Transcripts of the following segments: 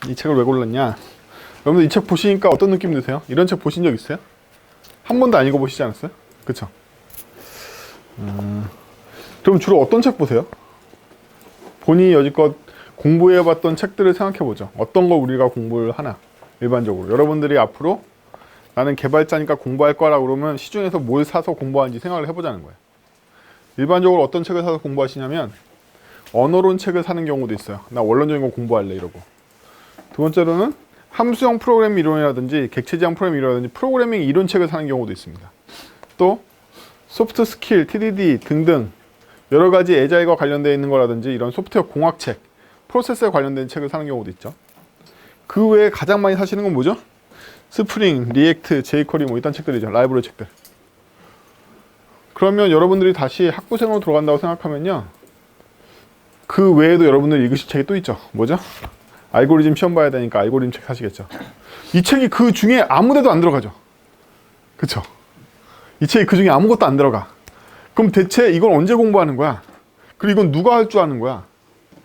이 책을 왜 골랐냐? 여러분들 이 책 보시니까 어떤 느낌 드세요? 이런 책 보신 적 있어요? 한 번도 안 읽어보시지 않았어요? 그쵸? 그럼 주로 어떤 책 보세요? 본인이 여지껏 공부해봤던 책들을 생각해보죠. 어떤 거 우리가 공부를 하나? 일반적으로 여러분들이 앞으로 나는 개발자니까 공부할 거라고 그러면 시중에서 뭘 사서 공부하는지 생각을 해보자는 거예요. 일반적으로 어떤 책을 사서 공부하시냐면 언어론 책을 사는 경우도 있어요. 나 원론적인 거 공부할래 이러고. 두 번째로는 함수형 프로그래밍 이론이라든지 객체지향 프로그래밍 이론이라든지 프로그래밍 이론 책을 사는 경우도 있습니다. 또 소프트 스킬, TDD 등등 여러 가지 애자일과 관련되어 있는 거라든지 이런 소프트웨어 공학책, 프로세스에 관련된 책을 사는 경우도 있죠. 그 외에 가장 많이 사시는 건 뭐죠? 스프링, 리액트, jQuery 뭐 이딴 책들이죠. 라이브러리 책들. 그러면 여러분들이 다시 학부생으로 들어간다고 생각하면요. 그 외에도 여러분들이 읽으실 책이 또 있죠. 뭐죠? 알고리즘 시험 봐야 되니까 알고리즘 책 사시겠죠. 이 책이 그 중에 아무 데도 안 들어가죠. 그쵸? 이 책이 그 중에 아무것도 안 들어가. 그럼 대체 이걸 언제 공부하는 거야? 그리고 이건 누가 할 줄 아는 거야?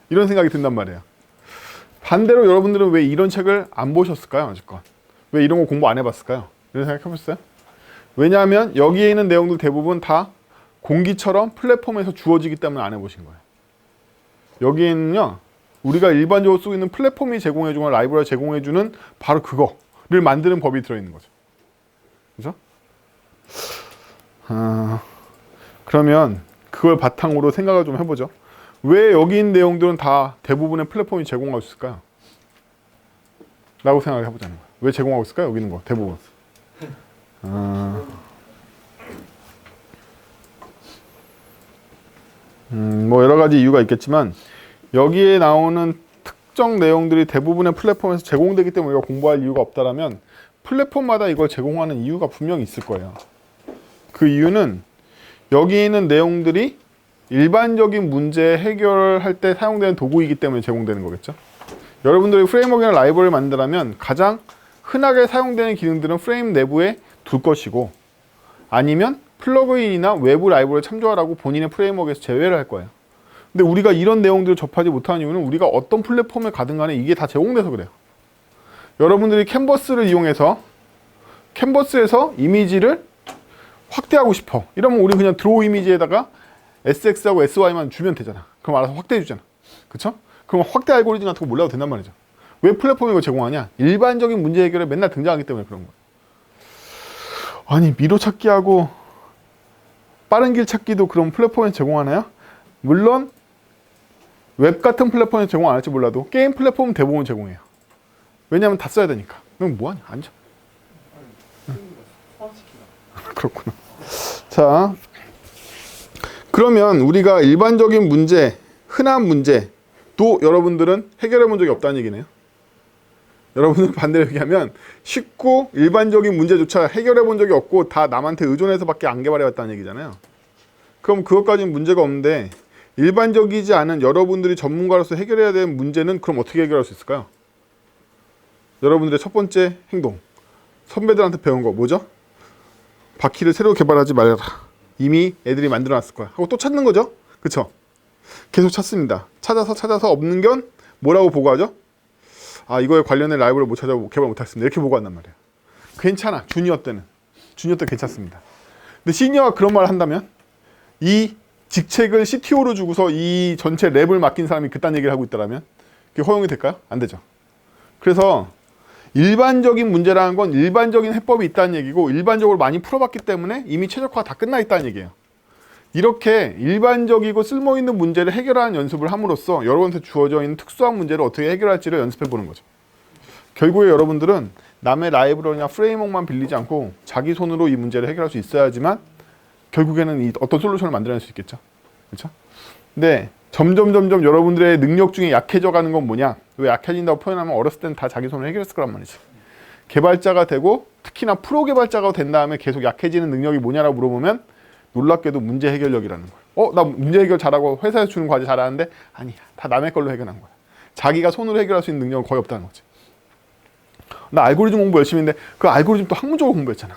이런 생각이 든단 말이에요. 반대로 여러분들은 왜 이런 책을 안 보셨을까요? 아직껏. 왜 이런 거 공부 안 해봤을까요? 이런 생각 해보셨어요? 왜냐하면 여기에 있는 내용들 대부분 다 공기처럼 플랫폼에서 주어지기 때문에 안 해보신 거예요. 여기에는요. 우리가 일반적으로 쓰고 있는 플랫폼이 제공해주거나 라이브러리가 제공해주는 바로 그거를 만드는 법이 들어있는 거죠. 그죠? 그러면 그걸 바탕으로 생각을 좀 해보죠. 왜 여기 있는 내용들은 다 대부분의 플랫폼이 제공하고 있을까요? 라고 생각을 해보자는 거예요. 왜 제공하고 있을까요? 여기 있는 거 대부분. 뭐 여러 가지 이유가 있겠지만 여기에 나오는 특정 내용들이 대부분의 플랫폼에서 제공되기 때문에 우리가 공부할 이유가 없다라면 플랫폼마다 이걸 제공하는 이유가 분명히 있을 거예요. 그 이유는 여기 있는 내용들이 일반적인 문제 해결할 때 사용되는 도구이기 때문에 제공되는 거겠죠. 여러분들이 프레임워크나 라이브러리를 만들려면 가장 흔하게 사용되는 기능들은 프레임 내부에 둘 것이고 아니면 플러그인이나 외부 라이브러리를 참조하라고 본인의 프레임워크에서 제외를 할 거예요. 근데 우리가 이런 내용들을 접하지 못하는 이유는 우리가 어떤 플랫폼에 가든 간에 이게 다 제공돼서 그래요. 여러분들이 캔버스를 이용해서 캔버스에서 이미지를 확대하고 싶어. 이러면 우리 그냥 드로우 이미지에다가 SX하고 SY만 주면 되잖아. 그럼 알아서 확대해 주잖아. 그쵸? 그럼 확대 알고리즘 같은 거 몰라도 된단 말이죠. 왜 플랫폼이 이거 제공하냐? 일반적인 문제 해결에 맨날 등장하기 때문에 그런 거예요. 아니 미로 찾기하고 빠른 길 찾기도 그런 플랫폼에 제공하나요? 물론 웹 같은 플랫폼에 제공 안 할지 몰라도 게임 플랫폼은 대부분 제공해요. 왜냐하면 다 써야 되니까. 그럼 뭐하냐? 앉아. 그렇구나. 자, 그러면 우리가 일반적인 문제, 흔한 문제도 여러분들은 해결해 본 적이 없다는 얘기네요. 여러분들 반대로 얘기하면 쉽고 일반적인 문제조차 해결해 본 적이 없고 다 남한테 의존해서밖에 안 개발해 왔다는 얘기잖아요. 그럼 그것까지는 문제가 없는데 일반적이지 않은 여러분들이 전문가로서 해결해야 되는 문제는 그럼 어떻게 해결할 수 있을까요? 여러분들의 첫 번째 행동. 선배들한테 배운 거 뭐죠? 바퀴를 새로 개발하지 말아라. 이미 애들이 만들어 놨을 거야. 하고 또 찾는 거죠? 그쵸? 계속 찾습니다. 찾아서 없는 건 뭐라고 보고하죠? 아, 이거에 관련된 라이브를 못 찾아 개발 못 하겠습니다. 이렇게 보고한단 말이에요. 괜찮아. 주니어 때 괜찮습니다. 근데 시니어가 그런 말을 한다면 이 직책을 CTO로 주고서 이 전체 랩을 맡긴 사람이 그딴 얘기를 하고 있다면 그게 허용이 될까요? 안 되죠. 그래서 일반적인 문제라는 건 일반적인 해법이 있다는 얘기고 일반적으로 많이 풀어봤기 때문에 이미 최적화가 다 끝나 있다는 얘기예요. 이렇게 일반적이고 쓸모있는 문제를 해결하는 연습을 함으로써 여러분한테 주어져 있는 특수한 문제를 어떻게 해결할지를 연습해 보는 거죠. 결국에 여러분들은 남의 라이브러리나 프레임워크만 빌리지 않고 자기 손으로 이 문제를 해결할 수 있어야지만 결국에는 이 어떤 솔루션을 만들어낼 수 있겠죠. 그렇죠? 근데 점점 여러분들의 능력 중에 약해져 가는 건 뭐냐? 왜 약해진다고 표현하면 어렸을 때는 다 자기 손으로 해결했을 거란 말이지. 개발자가 되고 특히나 프로 개발자가 된 다음에 계속 약해지는 능력이 뭐냐라고 물어보면 놀랍게도 문제 해결력이라는 거예요. 나 문제 해결 잘하고 회사에서 주는 과제 잘하는데 아니야. 다 남의 걸로 해결한 거야. 자기가 손으로 해결할 수 있는 능력은 거의 없다는 거지. 나 알고리즘 공부 열심히 했는데 그 알고리즘 또 학문적으로 공부했잖아.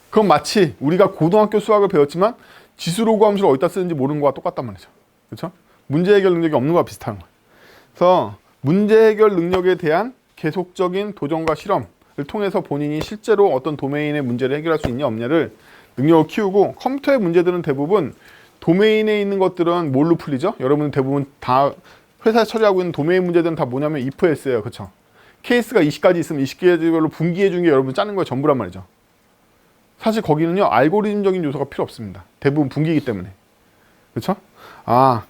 그건 마치 우리가 고등학교 수학을 배웠지만 지수로그 함수를 어디다 쓰는지 모르는 거와 똑같단 말이죠. 그렇죠? 문제 해결 능력이 없는 거와 비슷한 거예요. 그래서 문제 해결 능력에 대한 계속적인 도전과 실험을 통해서 본인이 실제로 어떤 도메인의 문제를 해결할 수 있냐 없냐를 능력을 키우고, 컴퓨터의 문제들은 대부분 도메인에 있는 것들은 뭘로 풀리죠? 여러분 대부분 다 회사에서 처리하고 있는 도메인 문제들은 다 뭐냐면 if else예요. 그쵸? 케이스가 20가지 있으면 20개별로 분기해 준 게 여러분 짜는 거에 전부란 말이죠. 사실 거기는요 알고리즘적인 요소가 필요 없습니다. 대부분 분기이기 때문에. 그렇죠?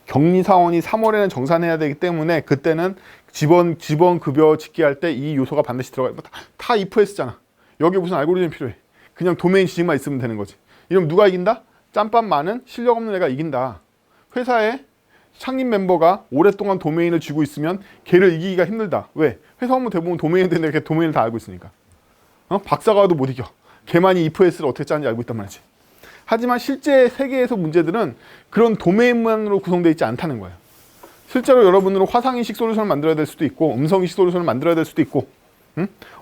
격리 사원이 3월에는 정산해야 되기 때문에 그때는 직원 급여 집계할 때 이 요소가 반드시 들어가요. 다 if else잖아. 여기 무슨 알고리즘이 필요해. 그냥 도메인 지식만 있으면 되는 거지. 이러면 누가 이긴다? 짬밥 많은 실력 없는 애가 이긴다. 회사에 창립 멤버가 오랫동안 도메인을 쥐고 있으면 걔를 이기기가 힘들다. 왜? 회사 오면 대부분 도메인에 대한 걔 도메인을 다 알고 있으니까. 박사가 와도 못 이겨. 걔만이 if else를 어떻게 짜는지 알고 있단 말이지. 하지만 실제 세계에서 문제들은 그런 도메인만으로 구성되어 있지 않다는 거예요. 실제로 여러분들은 화상인식 솔루션을 만들어야 될 수도 있고, 음성인식 솔루션을 만들어야 될 수도 있고,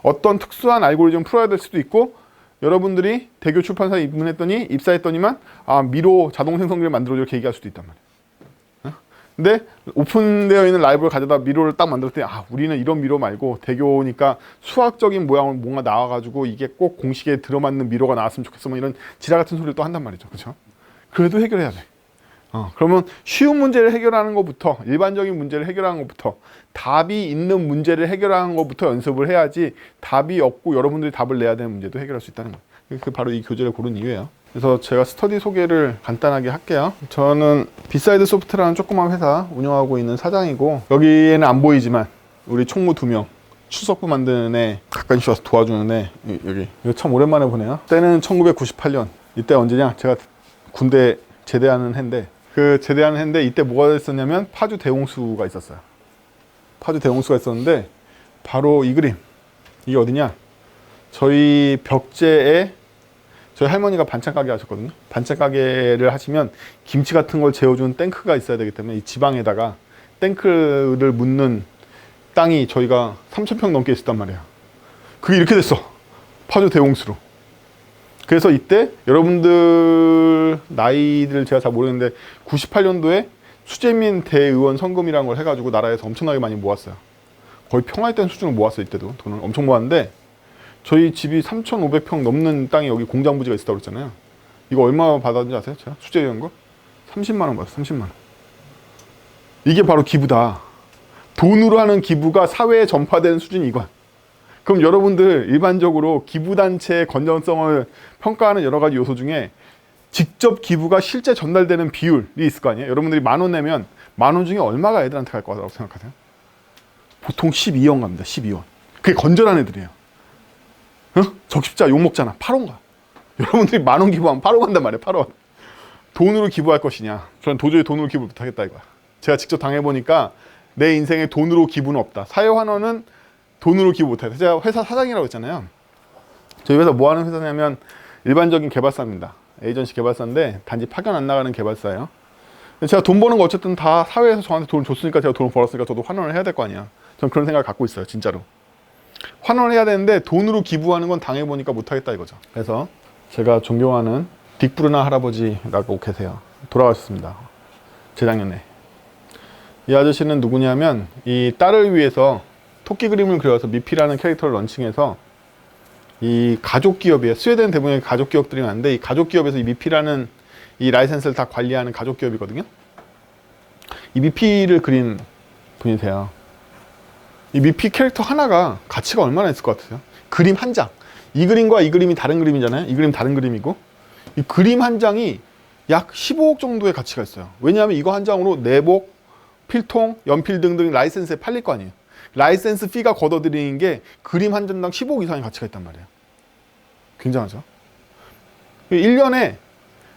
어떤 특수한 알고리즘을 풀어야 될 수도 있고, 여러분들이 대교 출판사에 입사했더니만 미로 자동 생성기를 만들어줘 이렇게 얘기할 수도 있단 말이에요. 근데 오픈되어 있는 라이브를 가져다 미로를 딱 만들었더니 우리는 이런 미로 말고 대교니까 수학적인 모양으로 뭔가 나와가지고 이게 꼭 공식에 들어맞는 미로가 나왔으면 좋겠어, 뭐 이런 지랄 같은 소리를 또 한단 말이죠. 그렇죠? 그래도 해결해야 돼. 그러면 쉬운 문제를 해결하는 것부터, 일반적인 문제를 해결하는 것부터, 답이 있는 문제를 해결하는 것부터 연습을 해야지 답이 없고 여러분들이 답을 내야 되는 문제도 해결할 수 있다는 거예요. 그 바로 이 교재를 고른 이유예요. 그래서 제가 스터디 소개를 간단하게 할게요. 저는 비사이드 소프트라는 조그만 회사 운영하고 있는 사장이고, 여기에는 안 보이지만 우리 총무 2명, 출석부 만드는 애, 가끔씩 와서 도와주는 애, 여기 이거 참 오랜만에 보네요. 때는 1998년. 이때 언제냐? 제가 군대 제대하는 해인데, 이때 뭐가 있었냐면 파주 대홍수가 있었어요. 파주 대홍수가 있었는데 바로 이 그림. 이게 어디냐? 저희 벽제에 저희 할머니가 반찬 가게 하셨거든요. 반찬 가게를 하시면 김치 같은 걸 재워주는 탱크가 있어야 되기 때문에 이 지방에다가 탱크를 묻는 땅이 저희가 3,000평 넘게 있었단 말이에요. 그게 이렇게 됐어. 파주 대홍수로. 그래서 이때 여러분들 나이를 제가 잘 모르겠는데 98년도에 수재민 대의원 선금이라는 걸 해가지고 나라에서 엄청나게 많이 모았어요. 거의 평화의 수준을 모았어요. 이때도 돈을 엄청 모았는데, 저희 집이 3,500평 넘는 땅에 여기 공장 부지가 있었다고 그랬잖아요. 이거 얼마 받았는지 아세요? 제가 수재위원 거? 30만 원 받았어요. 30만 원. 이게 바로 기부다. 돈으로 하는 기부가 사회에 전파되는 수준이 이거야. 그럼 여러분들 일반적으로 기부단체의 건전성을 평가하는 여러 가지 요소 중에 직접 기부가 실제 전달되는 비율이 있을 거 아니에요? 여러분들이 10,000원 내면 10,000원 중에 얼마가 애들한테 갈 거라고 생각하세요? 보통 12원 갑니다. 12원. 그게 건전한 애들이에요. 적십자 욕먹잖아. 8원 가. 여러분들이 10,000원 기부하면 8원 간단 말이에요. 8원. 돈으로 기부할 것이냐? 저는 도저히 돈으로 기부 못하겠다 이거야. 제가 직접 당해보니까 내 인생에 돈으로 기부는 없다. 사회환원은 돈으로 기부 못해요. 제가 회사 사장이라고 했잖아요. 저희 회사 뭐 하는 회사냐면 일반적인 개발사입니다. 에이전시 개발사인데 단지 파견 안 나가는 개발사예요. 제가 돈 버는 거 어쨌든 다 사회에서 저한테 돈을 줬으니까, 제가 돈을 벌었으니까 저도 환원을 해야 될 거 아니야. 저는 그런 생각을 갖고 있어요. 진짜로. 환원을 해야 되는데 돈으로 기부하는 건 당해보니까 못하겠다 이거죠. 그래서 제가 존경하는 딕브루나 할아버지라고 계세요. 돌아가셨습니다. 재작년에. 이 아저씨는 누구냐면 이 딸을 위해서 토끼 그림을 그려서 미피라는 캐릭터를 런칭해서, 이 가족 기업이에요. 스웨덴 대부분의 가족 기업들이 많은데 이 가족 기업에서 이 미피라는 이 라이센스를 다 관리하는 가족 기업이거든요. 이 미피를 그린 분이세요. 이 미피 캐릭터 하나가 가치가 얼마나 있을 것 같으세요? 그림 한 장. 이 그림과 이 그림이 다른 그림이잖아요. 이 그림 다른 그림이고, 이 그림 한 장이 약 15억 정도의 가치가 있어요. 왜냐하면 이거 한 장으로 내복, 필통, 연필 등등 라이센스에 팔릴 거 아니에요. 라이센스 피가 걷어들이는 게 그림 한 장당 15억 이상의 가치가 있단 말이에요. 굉장하죠? 1년에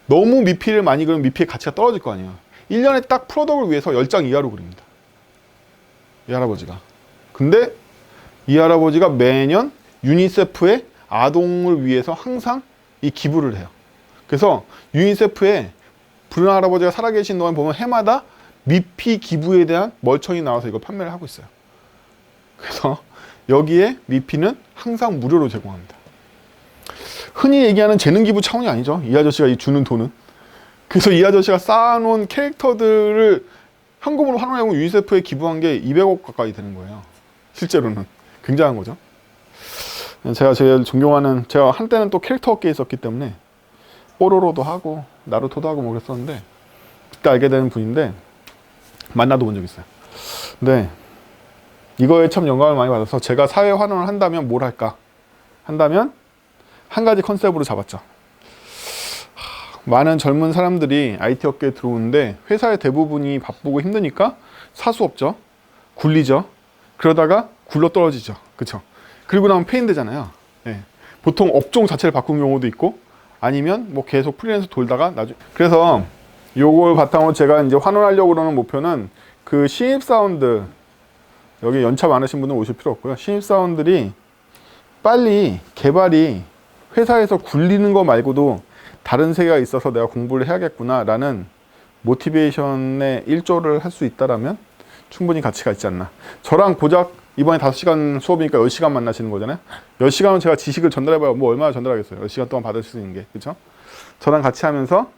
너무 미피를 많이 그리면 미피의 가치가 떨어질 거 아니에요. 1년에 딱 프로덕을 위해서 10장 이하로 그립니다. 이 할아버지가. 근데 이 할아버지가 매년 유니세프에 아동을 위해서 항상 이 기부를 해요. 그래서 유니세프에 브루나 할아버지가 살아계신 동안 보면 해마다 미피 기부에 대한 멀청이 나와서 이걸 판매를 하고 있어요. 그래서 여기에 미피는 항상 무료로 제공합니다. 흔히 얘기하는 재능 기부 차원이 아니죠. 이 아저씨가 주는 돈은. 그래서 이 아저씨가 쌓아놓은 캐릭터들을 현금으로 환원하고 유니세프에 기부한 게 200억 가까이 되는 거예요. 실제로는. 굉장한 거죠. 제가 제일 존경하는, 제가 한때는 또 캐릭터 업계에 있었기 때문에 뽀로로도 하고 나루토도 하고 뭐 그랬었는데 그때 알게 되는 분인데 만나도 본 적 있어요. 근데 이거에 참 영감을 많이 받아서 제가 사회 환원을 한다면 뭘 할까 한다면 한 가지 컨셉으로 잡았죠. 많은 젊은 사람들이 IT 업계에 들어오는데 회사의 대부분이 바쁘고 힘드니까 사수 없죠. 굴리죠. 그러다가 굴러 떨어지죠. 그쵸? 그리고 나면 폐인되잖아요. 예. 보통 업종 자체를 바꾼 경우도 있고 아니면 뭐 계속 프리랜서 돌다가 나중에, 그래서 요걸 바탕으로 제가 이제 환원하려고 그러는 목표는 그 신입사원들, 여기 연차 많으신 분은 오실 필요 없고요. 신입사원들이 빨리 개발이 회사에서 굴리는 거 말고도 다른 세계가 있어서 내가 공부를 해야겠구나 라는 모티베이션에 일조를 할 수 있다라면 충분히 가치가 있지 않나. 저랑 고작 이번에 5시간 수업이니까 10시간 만나시는 거잖아요. 10시간은 제가 지식을 전달해봐야 뭐 얼마나 전달하겠어요. 10시간 동안 받을 수 있는 게. 그렇죠? 저랑 같이 하면서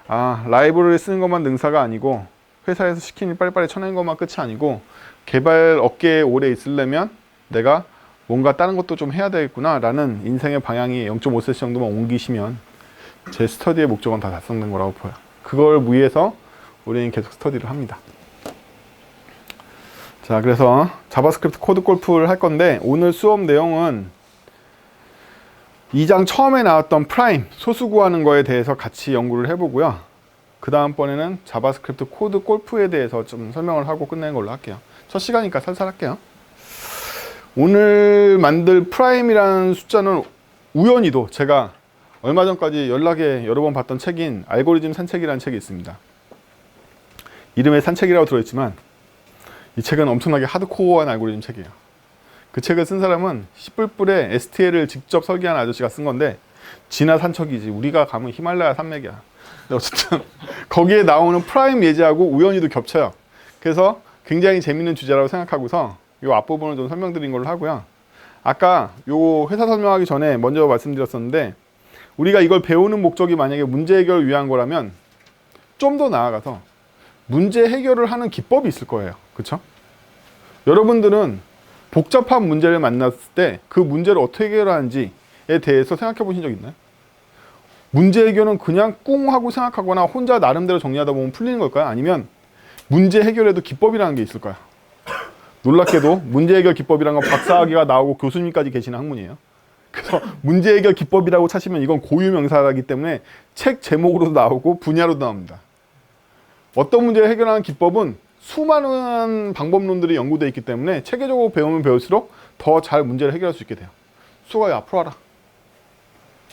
라이브러리 쓰는 것만 능사가 아니고 회사에서 시키니 빨리빨리 쳐내는 것만 끝이 아니고 개발 업계에 오래 있으려면 내가 뭔가 다른 것도 좀 해야 되겠구나 라는 인생의 방향이 0.5cm 정도만 옮기시면 제 스터디의 목적은 다 달성된 거라고 보여요. 그걸 위해서 우리는 계속 스터디를 합니다. 자, 그래서 자바스크립트 코드 골프를 할 건데 오늘 수업 내용은 2장 처음에 나왔던 프라임, 소수 구하는 거에 대해서 같이 연구를 해보고요. 그 다음번에는 자바스크립트 코드 골프에 대해서 좀 설명을 하고 끝내는 걸로 할게요. 첫 시간이니까 살살 할게요. 오늘 만들 프라임이라는 숫자는 우연히도 제가 얼마 전까지 연락에 여러 번 봤던 책인 알고리즘 산책이라는 책이 있습니다. 이름에 산책이라고 들어있지만 이 책은 엄청나게 하드코어한 알고리즘 책이에요. 그 책을 쓴 사람은 씨뿔뿔에 STL을 직접 설계한 아저씨가 쓴 건데 지나 산척이지 우리가 가면 히말라야 산맥이야. 어쨌든 거기에 나오는 프라임 예제하고 우연히도 겹쳐요. 그래서 굉장히 재밌는 주제라고 생각하고서 이 앞부분을 좀 설명드린 걸로 하고요. 아까 요 회사 설명하기 전에 먼저 말씀드렸었는데 우리가 이걸 배우는 목적이 만약에 문제 해결을 위한 거라면 좀 더 나아가서 문제 해결을 하는 기법이 있을 거예요. 그렇죠? 여러분들은 복잡한 문제를 만났을 때 그 문제를 어떻게 해결하는지에 대해서 생각해 보신 적 있나요? 문제 해결은 그냥 꿍 하고 생각하거나 혼자 나름대로 정리하다 보면 풀리는 걸까요? 아니면 문제 해결에도 기법이라는 게 있을까요? 놀랍게도 문제 해결 기법이라는 건 박사학위가 나오고 교수님까지 계시는 학문이에요. 그래서 문제 해결 기법이라고 찾으면 이건 고유 명사이기 때문에 책 제목으로도 나오고 분야로도 나옵니다. 어떤 문제를 해결하는 기법은 수많은 방법론들이 연구되어 있기 때문에 체계적으로 배우면 배울수록 더 잘 문제를 해결할 수 있게 돼요. 수가 앞으로 와라.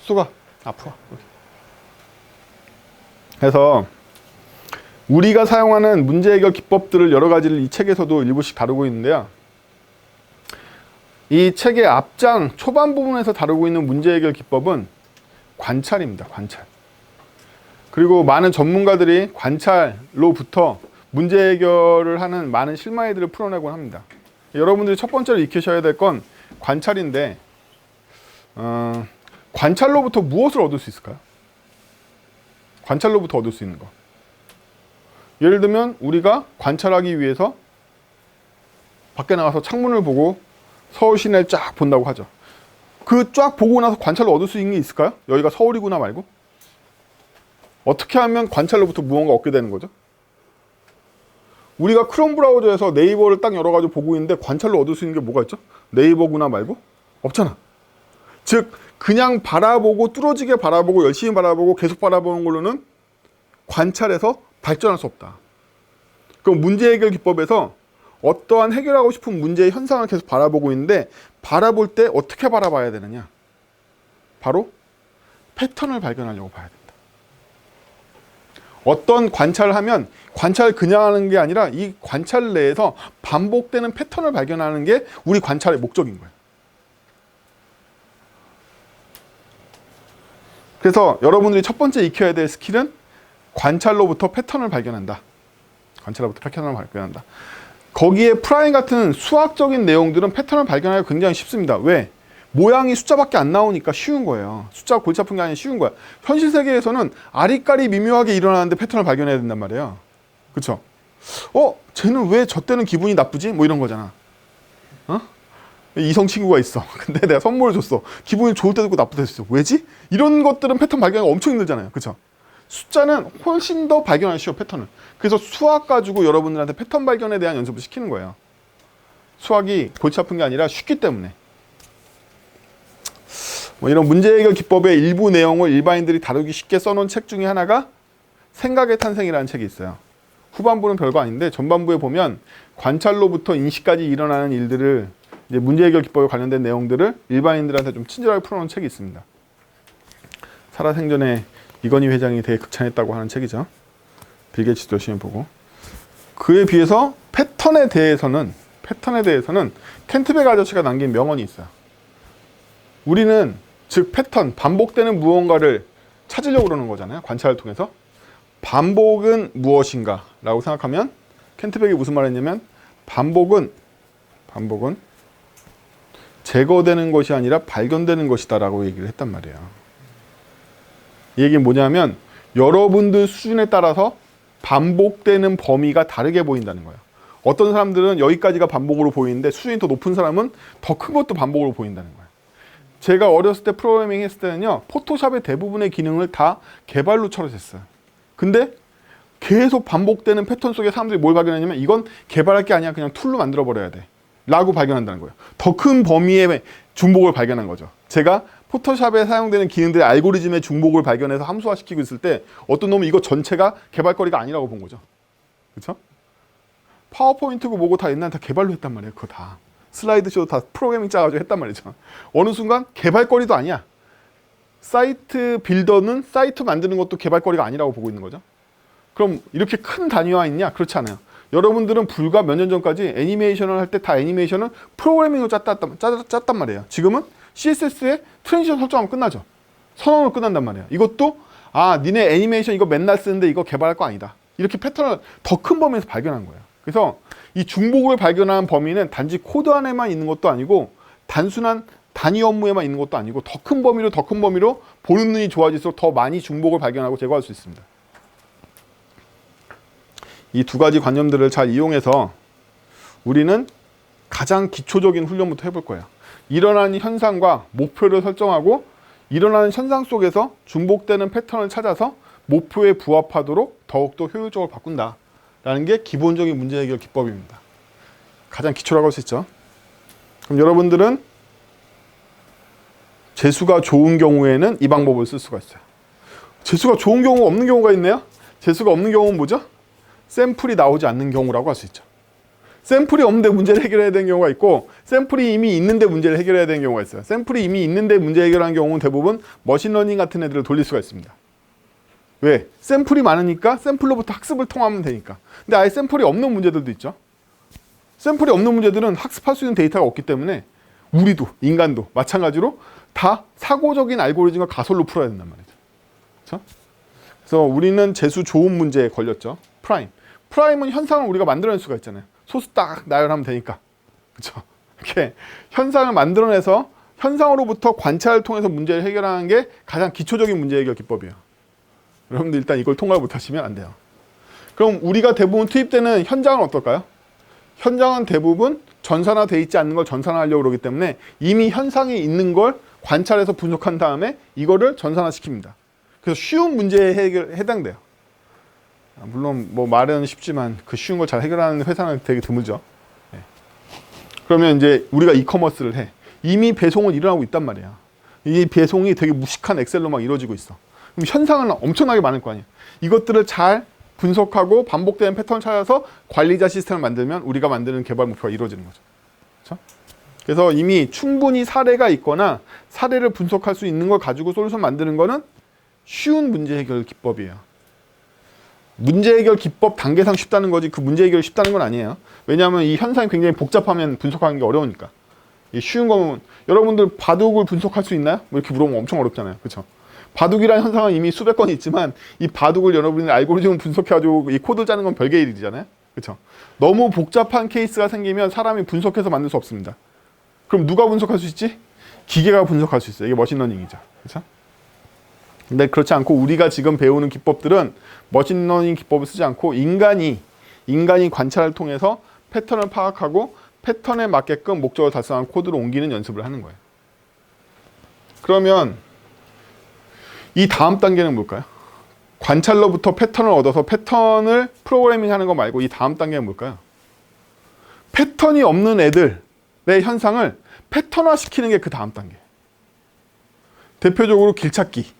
수가 앞으로 와. 그래서 우리가 사용하는 문제 해결 기법들을 여러 가지를 이 책에서도 일부씩 다루고 있는데요. 이 책의 앞장 초반 부분에서 다루고 있는 문제 해결 기법은 관찰입니다. 관찰. 그리고 많은 전문가들이 관찰로부터 문제 해결을 하는 많은 실마리들을 풀어내곤 합니다. 여러분들이 첫 번째로 익히셔야 될 건 관찰인데 관찰로부터 무엇을 얻을 수 있을까요? 관찰로부터 얻을 수 있는 거. 예를 들면 우리가 관찰하기 위해서 밖에 나가서 창문을 보고 서울 시내를 쫙 본다고 하죠. 그 쫙 보고 나서 관찰로 얻을 수 있는 게 있을까요? 여기가 서울이구나 말고. 어떻게 하면 관찰로부터 무언가 얻게 되는 거죠? 우리가 크롬 브라우저에서 네이버를 딱 열어가지고 보고 있는데 관찰로 얻을 수 있는 게 뭐가 있죠? 네이버구나 말고? 없잖아. 즉 그냥 바라보고 뚫어지게 바라보고 열심히 바라보고 계속 바라보는 걸로는 관찰해서 발전할 수 없다. 그럼 문제 해결 기법에서 어떠한 해결하고 싶은 문제의 현상을 계속 바라보고 있는데 바라볼 때 어떻게 바라봐야 되느냐? 바로 패턴을 발견하려고 봐야 된다. 어떤 관찰을 하면 관찰을 그냥 하는 게 아니라 이 관찰 내에서 반복되는 패턴을 발견하는 게 우리 관찰의 목적인 거예요. 그래서 여러분들이 첫 번째 익혀야 될 스킬은 관찰로부터 패턴을 발견한다. 관찰로부터 패턴을 발견한다. 거기에 프라임 같은 수학적인 내용들은 패턴을 발견하기가 굉장히 쉽습니다. 왜? 모양이 숫자밖에 안 나오니까 쉬운 거예요. 숫자가 골치 아픈 게 아니라 쉬운 거야. 현실 세계에서는 아리까리 미묘하게 일어나는데 패턴을 발견해야 된단 말이에요. 그쵸? 쟤는 왜 저 때는 기분이 나쁘지? 뭐 이런 거잖아. 이성 친구가 있어. 근데 내가 선물을 줬어. 기분이 좋을 때도 있고 나쁠 때도 있어. 왜지? 이런 것들은 패턴 발견이 엄청 힘들잖아요. 그쵸? 숫자는 훨씬 더 발견하기 쉬워, 패턴을. 그래서 수학 가지고 여러분들한테 패턴 발견에 대한 연습을 시키는 거예요. 수학이 골치 아픈 게 아니라 쉽기 때문에. 뭐 이런 문제 해결 기법의 일부 내용을 일반인들이 다루기 쉽게 써놓은 책 중에 하나가 생각의 탄생이라는 책이 있어요. 후반부는 별거 아닌데 전반부에 보면 관찰로부터 인식까지 일어나는 일들을 이제 문제 해결 기법에 관련된 내용들을 일반인들한테 좀 친절하게 풀어놓은 책이 있습니다. 살아생전에 이건희 회장이 되게 극찬했다고 하는 책이죠. 빌 게이츠도 열심히 보고. 그에 비해서 패턴에 대해서는 켄트백 아저씨가 남긴 명언이 있어요. 우리는 즉 패턴, 반복되는 무언가를 찾으려고 그러는 거잖아요. 관찰을 통해서. 반복은 무엇인가 라고 생각하면 켄트백이 무슨 말을 했냐면 반복은 제거되는 것이 아니라 발견되는 것이다 라고 얘기를 했단 말이에요. 이 얘기는 뭐냐면 여러분들 수준에 따라서 반복되는 범위가 다르게 보인다는 거예요. 어떤 사람들은 여기까지가 반복으로 보이는데 수준이 더 높은 사람은 더 큰 것도 반복으로 보인다는 거예요. 제가 어렸을 때 프로그래밍 했을 때는요, 포토샵의 대부분의 기능을 다 개발로 처리했어요. 근데 계속 반복되는 패턴 속에 사람들이 뭘 발견했냐면 이건 개발할 게 아니야, 그냥 툴로 만들어 버려야 돼 라고 발견한다는 거예요. 더 큰 범위의 중복을 발견한 거죠. 제가 포토샵에 사용되는 기능들의 알고리즘의 중복을 발견해서 함수화시키고 있을 때 어떤 놈은 이거 전체가 개발거리가 아니라고 본 거죠. 그렇죠? 파워포인트고 뭐고 다 옛날에 다 개발로 했단 말이에요. 그거 다 슬라이드쇼도 다 프로그래밍 짜가지고 했단 말이죠. 어느 순간 개발거리도 아니야. 사이트 빌더는 사이트 만드는 것도 개발거리가 아니라고 보고 있는 거죠. 그럼 이렇게 큰 단위화 있냐? 그렇지 않아요. 여러분들은 불과 몇 년 전까지 애니메이션을 할 때 다 애니메이션을 프로그래밍으로 짰단 말이에요. 지금은 CSS에 트랜지션 설정하면 끝나죠. 선언으로 끝난단 말이에요. 이것도 니네 애니메이션 이거 맨날 쓰는데 이거 개발할 거 아니다. 이렇게 패턴을 더 큰 범위에서 발견한 거예요. 그래서 이 중복을 발견한 범위는 단지 코드 안에만 있는 것도 아니고 단순한 단위 업무에만 있는 것도 아니고 더 큰 범위로 보는 눈이 좋아질수록 더 많이 중복을 발견하고 제거할 수 있습니다. 이 두 가지 관념들을 잘 이용해서 우리는 가장 기초적인 훈련부터 해볼 거예요. 일어나는 현상과 목표를 설정하고 일어나는 현상 속에서 중복되는 패턴을 찾아서 목표에 부합하도록 더욱더 효율적으로 바꾼다라는 게 기본적인 문제 해결 기법입니다. 가장 기초라고 할 수 있죠. 그럼 여러분들은 재수가 좋은 경우에는 이 방법을 쓸 수가 있어요. 재수가 좋은 경우가 없는 경우가 있네요. 재수가 없는 경우는 뭐죠? 샘플이 나오지 않는 경우라고 할 수 있죠. 샘플이 없는데 문제를 해결해야 되는 경우가 있고 샘플이 이미 있는데 문제를 해결해야 되는 경우가 있어요. 샘플이 이미 있는데 문제 해결하는 경우는 대부분 머신러닝 같은 애들을 돌릴 수가 있습니다. 왜? 샘플이 많으니까 샘플로부터 학습을 통하면 되니까. 근데 아예 샘플이 없는 문제들도 있죠. 샘플이 없는 문제들은 학습할 수 있는 데이터가 없기 때문에 우리도 인간도 마찬가지로 다 사고적인 알고리즘과 가설로 풀어야 된단 말이죠. 그렇죠? 그래서 우리는 재수 좋은 문제에 걸렸죠. 프라임은 현상을 우리가 만들어낼 수가 있잖아요. 소수 딱 나열하면 되니까. 그렇죠? 이렇게 현상을 만들어내서 현상으로부터 관찰을 통해서 문제를 해결하는 게 가장 기초적인 문제 해결 기법이에요. 여러분들 일단 이걸 통과를 못하시면 안 돼요. 그럼 우리가 대부분 투입되는 현장은 어떨까요? 현장은 대부분 전산화되어 있지 않는 걸 전산화하려고 그러기 때문에 이미 현상이 있는 걸 관찰해서 분석한 다음에 이거를 전산화시킵니다. 그래서 쉬운 문제에 해당돼요. 물론 뭐 말은 쉽지만 그 쉬운 걸 잘 해결하는 회사는 되게 드물죠. 네. 그러면 이제 우리가 이커머스를 해. 이미 배송은 일어나고 있단 말이야. 이 배송이 되게 무식한 엑셀로 막 이루어지고 있어. 그럼 현상은 엄청나게 많을 거 아니야. 이것들을 잘 분석하고 반복되는 패턴을 찾아서 관리자 시스템을 만들면 우리가 만드는 개발 목표가 이루어지는 거죠. 그렇죠? 그래서 이미 충분히 사례가 있거나 사례를 분석할 수 있는 걸 가지고 솔루션 만드는 거는 쉬운 문제 해결 기법이에요. 문제 해결 기법 단계상 쉽다는 거지 그 문제 해결이 쉽다는 건 아니에요. 왜냐하면 이 현상이 굉장히 복잡하면 분석하는 게 어려우니까. 이 쉬운 거면 여러분들 바둑을 분석할 수 있나요? 뭐 이렇게 물어보면 엄청 어렵잖아요. 그렇죠? 바둑이라는 현상은 이미 수백 건 있지만 이 바둑을 여러분이 알고리즘을 분석해가지고 이 코드 짜는 건 별개의 일이잖아요. 그렇죠? 너무 복잡한 케이스가 생기면 사람이 분석해서 만들 수 없습니다. 그럼 누가 분석할 수 있지? 기계가 분석할 수 있어요. 이게 머신러닝이죠. 그렇죠? 근데 그렇지 않고 우리가 지금 배우는 기법들은 머신러닝 기법을 쓰지 않고 인간이 관찰을 통해서 패턴을 파악하고 패턴에 맞게끔 목적을 달성한 코드로 옮기는 연습을 하는 거예요. 그러면 이 다음 단계는 뭘까요? 관찰로부터 패턴을 얻어서 패턴을 프로그래밍 하는 거 말고 이 다음 단계는 뭘까요? 패턴이 없는 애들의 현상을 패턴화 시키는 게 그 다음 단계. 대표적으로 길찾기.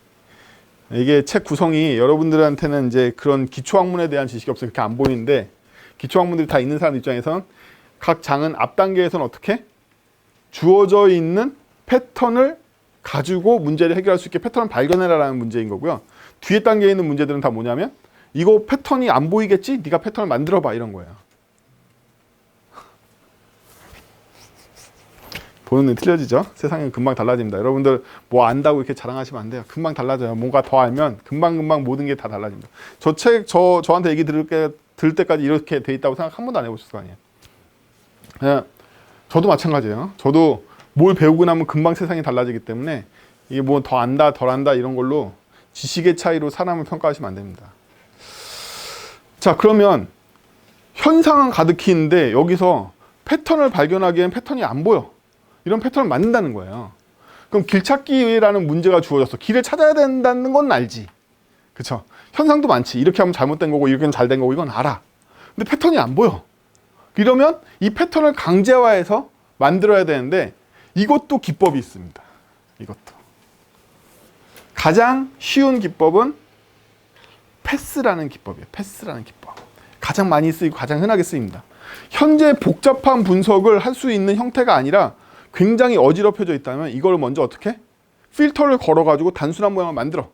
이게 책 구성이 여러분들한테는 이제 그런 기초학문에 대한 지식이 없어서 그렇게 안 보이는데, 기초학문들이 다 있는 사람 입장에서는 각 장은 앞 단계에서는 어떻게 주어져 있는 패턴을 가지고 문제를 해결할 수 있게 패턴을 발견해라라는 문제인 거고요. 뒤에 단계에 있는 문제들은 다 뭐냐면 이거 패턴이 안 보이겠지? 네가 패턴을 만들어봐 이런 거예요. 보는 눈이 틀려지죠? 세상은 금방 달라집니다. 여러분들 뭐 안다고 이렇게 자랑하시면 안 돼요. 금방 달라져요. 뭔가 더 알면 금방 모든 게 다 달라집니다. 저한테 얘기 들을 때까지 이렇게 돼 있다고 생각 한 번도 안 해보셨을 거 아니에요. 네, 저도 마찬가지예요. 저도 뭘 배우고 나면 금방 세상이 달라지기 때문에 이게 뭐 더 안다 덜 안다 이런 걸로 지식의 차이로 사람을 평가하시면 안 됩니다. 자, 그러면 현상은 가득히 있는데 여기서 패턴을 발견하기엔 패턴이 안 보여. 이런 패턴을 만든다는 거예요. 그럼 길찾기라는 문제가 주어졌어. 길을 찾아야 된다는 건 알지. 그쵸? 현상도 많지. 이렇게 하면 잘못된 거고 이렇게 하면 잘된 거고 이건 알아. 근데 패턴이 안 보여. 이러면 이 패턴을 강제화해서 만들어야 되는데 이것도 기법이 있습니다. 이것도. 가장 쉬운 기법은 패스라는 기법이에요. 패스라는 기법. 가장 많이 쓰이고 가장 흔하게 쓰입니다. 현재 복잡한 분석을 할 수 있는 형태가 아니라 굉장히 어지럽혀져 있다면 이걸 먼저 어떻게? 필터를 걸어가지고 단순한 모양을 만들어.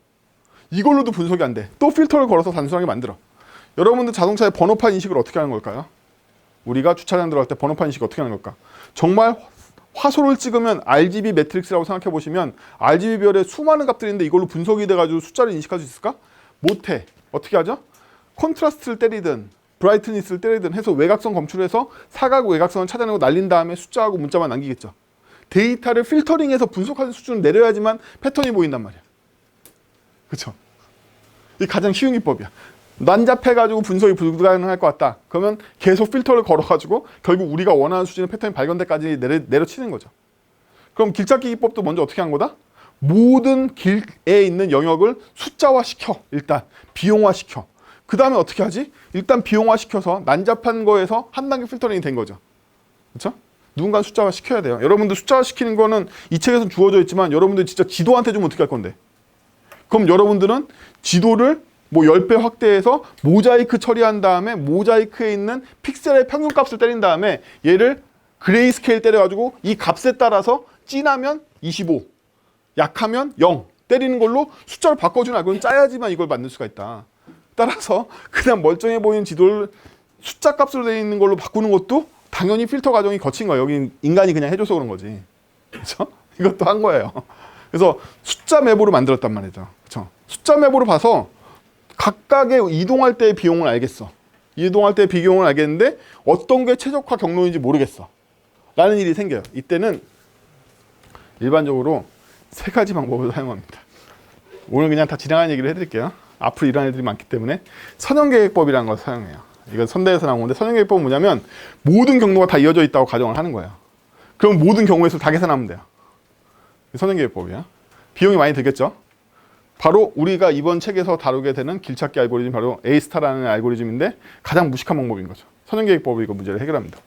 이걸로도 분석이 안 돼. 또 필터를 걸어서 단순하게 만들어. 여러분들 자동차의 번호판 인식을 어떻게 하는 걸까요? 우리가 주차장 들어갈 때 번호판 인식을 어떻게 하는 걸까? 정말 화소를 찍으면 RGB 매트릭스라고 생각해 보시면 RGB 별의 수많은 값들이 있는데 이걸로 분석이 돼가지고 숫자를 인식할 수 있을까? 못해. 어떻게 하죠? 콘트라스트를 때리든 브라이트니스를 때리든 해서 외곽선 검출해서 사각 외곽선을 찾아내고 날린 다음에 숫자하고 문자만 남기겠죠. 데이터를 필터링해서 분석하는 수준을 내려야지만 패턴이 보인단 말이야. 그렇죠? 이게 가장 쉬운 기법이야. 난잡해가지고 분석이 불가능할 것 같다. 그러면 계속 필터를 걸어가지고 결국 우리가 원하는 수준의 패턴이 발견되까지 내려치는 거죠. 그럼 길찾기 기법도 먼저 어떻게 한 거다? 모든 길에 있는 영역을 숫자화시켜. 일단 비용화시켜. 그 다음에 어떻게 하지? 일단 비용화시켜서 난잡한 거에서 한 단계 필터링이 된 거죠. 그렇죠? 누군가 숫자화 시켜야 돼요. 여러분들 숫자화 시키는 거는 이 책에서는 주어져 있지만 여러분들 진짜 지도한테 주면 어떻게 할 건데? 그럼 여러분들은 지도를 뭐 10배 확대해서 모자이크 처리한 다음에 모자이크에 있는 픽셀의 평균값을 때린 다음에 얘를 그레이스케일 때려가지고 이 값에 따라서 진하면 25, 약하면 0 때리는 걸로 숫자를 바꿔주는 알고리즘 짜야지만 이걸 만들 수가 있다. 따라서 그냥 멀쩡해 보이는 지도를 숫자 값으로 되어 있는 걸로 바꾸는 것도 당연히 필터 과정이 거친 거예요. 여기 인간이 그냥 해줘서 그런 거지. 그렇죠? 이것도 한 거예요. 그래서 숫자 맵으로 만들었단 말이죠. 그렇죠? 숫자 맵으로 봐서 각각의 이동할 때의 비용을 알겠어. 이동할 때의 비용을 알겠는데 어떤 게 최적화 경로인지 모르겠어. 라는 일이 생겨요. 이때는 일반적으로 세 가지 방법을 사용합니다. 오늘 그냥 다 지나간 얘기를 해드릴게요. 앞으로 일어날 일들이 많기 때문에 선형계획법이라는 걸 사용해요. 이건 선대에서 나온 건데 선형계획법은 뭐냐면 모든 경로가 다 이어져 있다고 가정을 하는 거예요. 그럼 모든 경우의 수를 다 계산하면 돼요. 선형계획법이야. 비용이 많이 들겠죠. 바로 우리가 이번 책에서 다루게 되는 길찾기 알고리즘 바로 A스타라는 알고리즘인데 가장 무식한 방법인 거죠. 선형계획법으로 이거 문제를 해결합니다.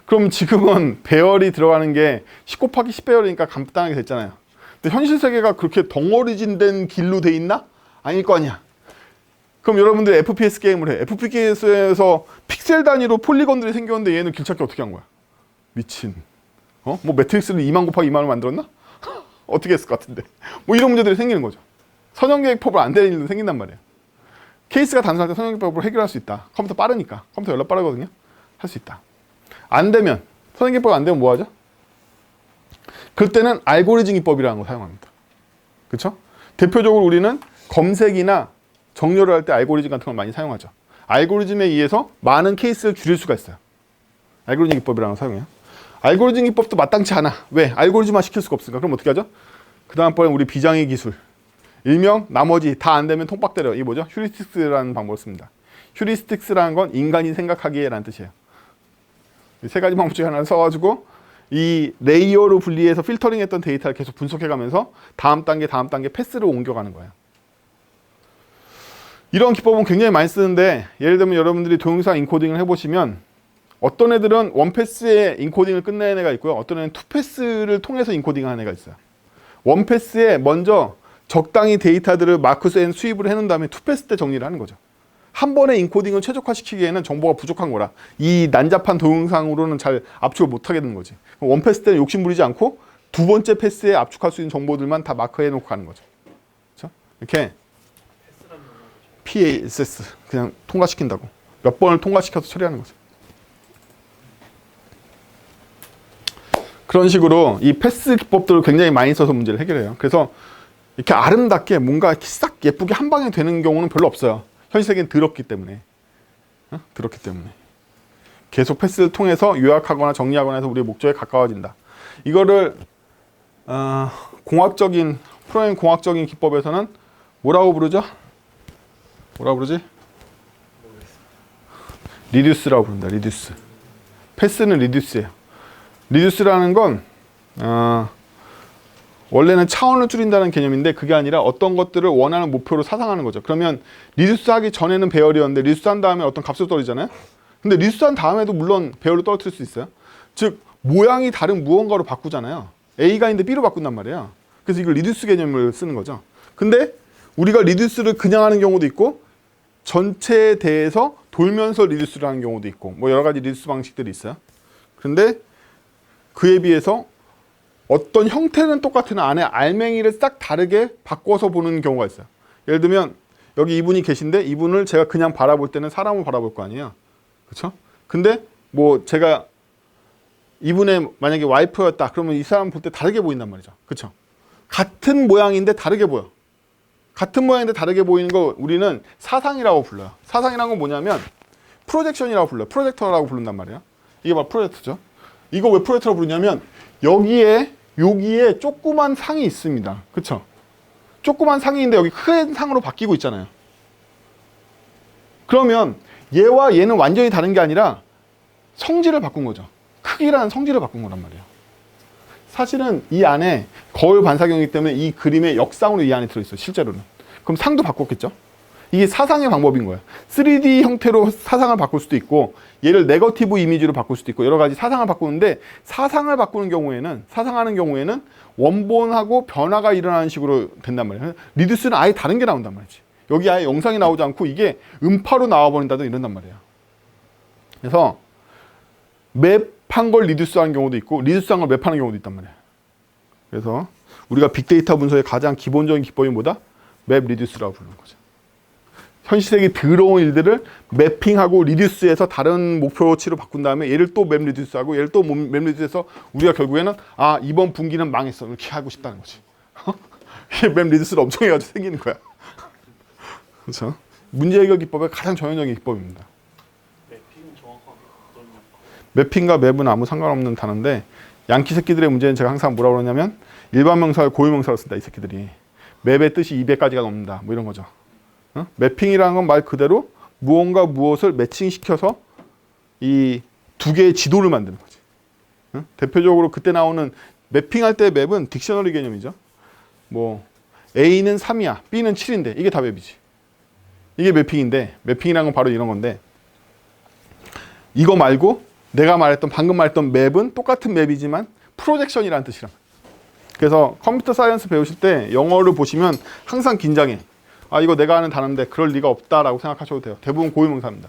그럼 지금은 배열이 들어가는 게 10 곱하기 10 배열이니까 간단하게 됐잖아요. 근데 현실 세계가 그렇게 덩어리진된 길로 돼 있나? 아닐 거 아니야. 그럼 여러분들 FPS 게임을 해. FPS에서 픽셀 단위로 폴리건들이 생겼는데 얘는 길찾기 어떻게 한 거야? 미친. 뭐 매트릭스를 2만 곱하기 2만을 만들었나? 어떻게 했을 것 같은데. 뭐 이런 문제들이 생기는 거죠. 선형계획법을 안 되는 일도 생긴단 말이에요. 케이스가 단순할 때 선형계획법으로 해결할 수 있다. 컴퓨터 빠르니까. 컴퓨터 연락 빠르거든요. 할 수 있다. 안 되면, 선형계획법 안 되면 뭐 하죠? 그때는 알고리즘 기법이라는 걸 사용합니다. 그렇죠? 대표적으로 우리는 검색이나 정렬을 할 때 알고리즘 같은 걸 많이 사용하죠. 알고리즘에 의해서 많은 케이스를 줄일 수가 있어요. 알고리즘 기법이라는 걸 사용해요. 알고리즘 기법도 마땅치 않아. 왜? 알고리즘화 시킬 수가 없으니까. 그럼 어떻게 하죠? 그 다음번에 우리 비장의 기술. 일명 나머지 다 안 되면 통박 때려. 이게 뭐죠? 휴리스틱스라는 방법을 씁니다. 휴리스틱스라는 건 인간이 생각하기에 라는 뜻이에요. 세 가지 방법 중에 하나를 써가지고 이 레이어로 분리해서 필터링했던 데이터를 계속 분석해가면서 다음 단계 패스를 옮겨가는 거예요. 이런 기법은 굉장히 많이 쓰는데 예를 들면 여러분들이 동영상 인코딩을 해보시면 어떤 애들은 원패스에 인코딩을 끝내는 애가 있고요. 어떤 애는 투패스를 통해서 인코딩하는 애가 있어요. 원패스에 먼저 적당히 데이터들을 마크스 앤 수입을 해놓은 다음에 투패스 때 정리를 하는 거죠. 한 번에 인코딩을 최적화시키기에는 정보가 부족한 거라 이 난잡한 동영상으로는 잘 압축을 못하게 되는 거지. 원패스 때는 욕심 부리지 않고 두 번째 패스에 압축할 수 있는 정보들만 다 마크해 놓고 가는 거죠. 그렇죠? 이렇게 PASS 그냥 통과시킨다고. 몇 번을 통과시켜서 처리하는 거죠. 그런 식으로 이 패스 기법들을 굉장히 많이 써서 문제를 해결해요. 그래서 이렇게 아름답게 뭔가 싹 예쁘게 한 방에 되는 경우는 별로 없어요. 현실 세계는 더럽기 때문에. 더럽기 때문에. 계속 패스를 통해서 요약하거나 정리하거나 해서 우리의 목적에 가까워진다. 이거를 공학적인 프로그래밍 공학적인 기법에서는 뭐라고 부르죠? 뭐라고 부르지? 리듀스라고 부른다. 리듀스. 패스는 리듀스예요. 리듀스라는 건 원래는 차원을 줄인다는 개념인데 그게 아니라 어떤 것들을 원하는 목표로 사상하는 거죠. 그러면 리듀스 하기 전에는 배열이었는데 리듀스 한 다음에 어떤 값을 떨어지잖아요. 근데 리듀스 한 다음에도 물론 배열로 떨어뜨릴 수 있어요. 즉 모양이 다른 무언가로 바꾸잖아요. A가 있는데 B로 바꾼단 말이에요. 그래서 이걸 리듀스 개념을 쓰는 거죠. 근데 우리가 리듀스를 그냥 하는 경우도 있고 전체에 대해서 돌면서 리듀스를 하는 경우도 있고 뭐 여러 가지 리듀스 방식들이 있어요. 그런데 그에 비해서 어떤 형태는 똑같은 안에 알맹이를 싹 다르게 바꿔서 보는 경우가 있어요. 예를 들면 여기 이분이 계신데 이분을 제가 그냥 바라볼 때는 사람을 바라볼 거 아니에요. 그렇죠? 근데 뭐 제가 이분의 만약에 와이프였다 그러면 이 사람 볼 때 다르게 보인단 말이죠. 그렇죠? 같은 모양인데 다르게 보여. 같은 모양인데 다르게 보이는 거 우리는 사상이라고 불러요. 사상이라는 건 뭐냐면 프로젝션이라고 불러요. 프로젝터라고 부른단 말이에요. 이게 바로 프로젝터죠. 이거 왜 프로젝터라고 부르냐면 여기에 조그만 상이 있습니다. 그쵸? 조그만 상이 있는데 여기 큰 상으로 바뀌고 있잖아요. 그러면 얘와 얘는 완전히 다른 게 아니라 성질을 바꾼 거죠. 크기라는 성질을 바꾼 거란 말이에요. 사실은 이 안에 거울 반사경이기 때문에 이 그림의 역상으로 이 안에 들어있어요. 실제로는. 그럼 상도 바꿨겠죠? 이게 사상의 방법인 거예요. 3D 형태로 사상을 바꿀 수도 있고 얘를 네거티브 이미지로 바꿀 수도 있고 여러 가지 사상을 바꾸는데 사상을 바꾸는 경우에는 사상하는 경우에는 원본하고 변화가 일어나는 식으로 된단 말이에요. 리듀스는 아예 다른 게 나온단 말이지. 여기 아예 영상이 나오지 않고 이게 음파로 나와버린다든 이런단 말이에요. 그래서 맵한 걸 리듀스하는 경우도 있고 리듀스한 걸 맵하는 경우도 있단 말이에요. 그래서 우리가 빅데이터 분석의 가장 기본적인 기법이 뭐다? 맵 리듀스라고 부르는 거죠. 현실 세계 더러운 일들을 매핑하고 리듀스해서 다른 목표치로 바꾼 다음에 얘를 또 맵 리듀스하고 얘를 또 맵 리듀스해서 우리가 결국에는 이번 분기는 망했어 이렇게 하고 싶다는 거지. 이게 맵 리듀스를 엄청 해가지고 생기는 거야. 그렇죠? 문제 해결 기법의 가장 전형적인 기법입니다. 매핑은 정확하게 어떤 역할? 매핑과 맵은 아무 상관없는 단어인데 양키 새끼들의 문제는 제가 항상 뭐라고 그러냐면 일반 명사를 고유 명사로 쓴다 이 새끼들이. 맵의 뜻이 200가지가 넘는다 뭐 이런 거죠. 매핑이라는 건 말 그대로 무언가 무엇을 매칭시켜서 이 두 개의 지도를 만드는 거지. 대표적으로 그때 나오는 매핑할 때 맵은 딕셔너리 개념이죠. 뭐 A는 3이야, B는 7인데 이게 다 맵이지. 이게 매핑인데 매핑이라는 건 바로 이런 건데 이거 말고 내가 방금 말했던 맵은 똑같은 맵이지만 프로젝션이라는 뜻이란 말이야. 그래서 컴퓨터 사이언스 배우실 때 영어를 보시면 항상 긴장해. 이거 내가 아는 단어인데 그럴 리가 없다라고 생각하셔도 돼요. 대부분 고유명사입니다.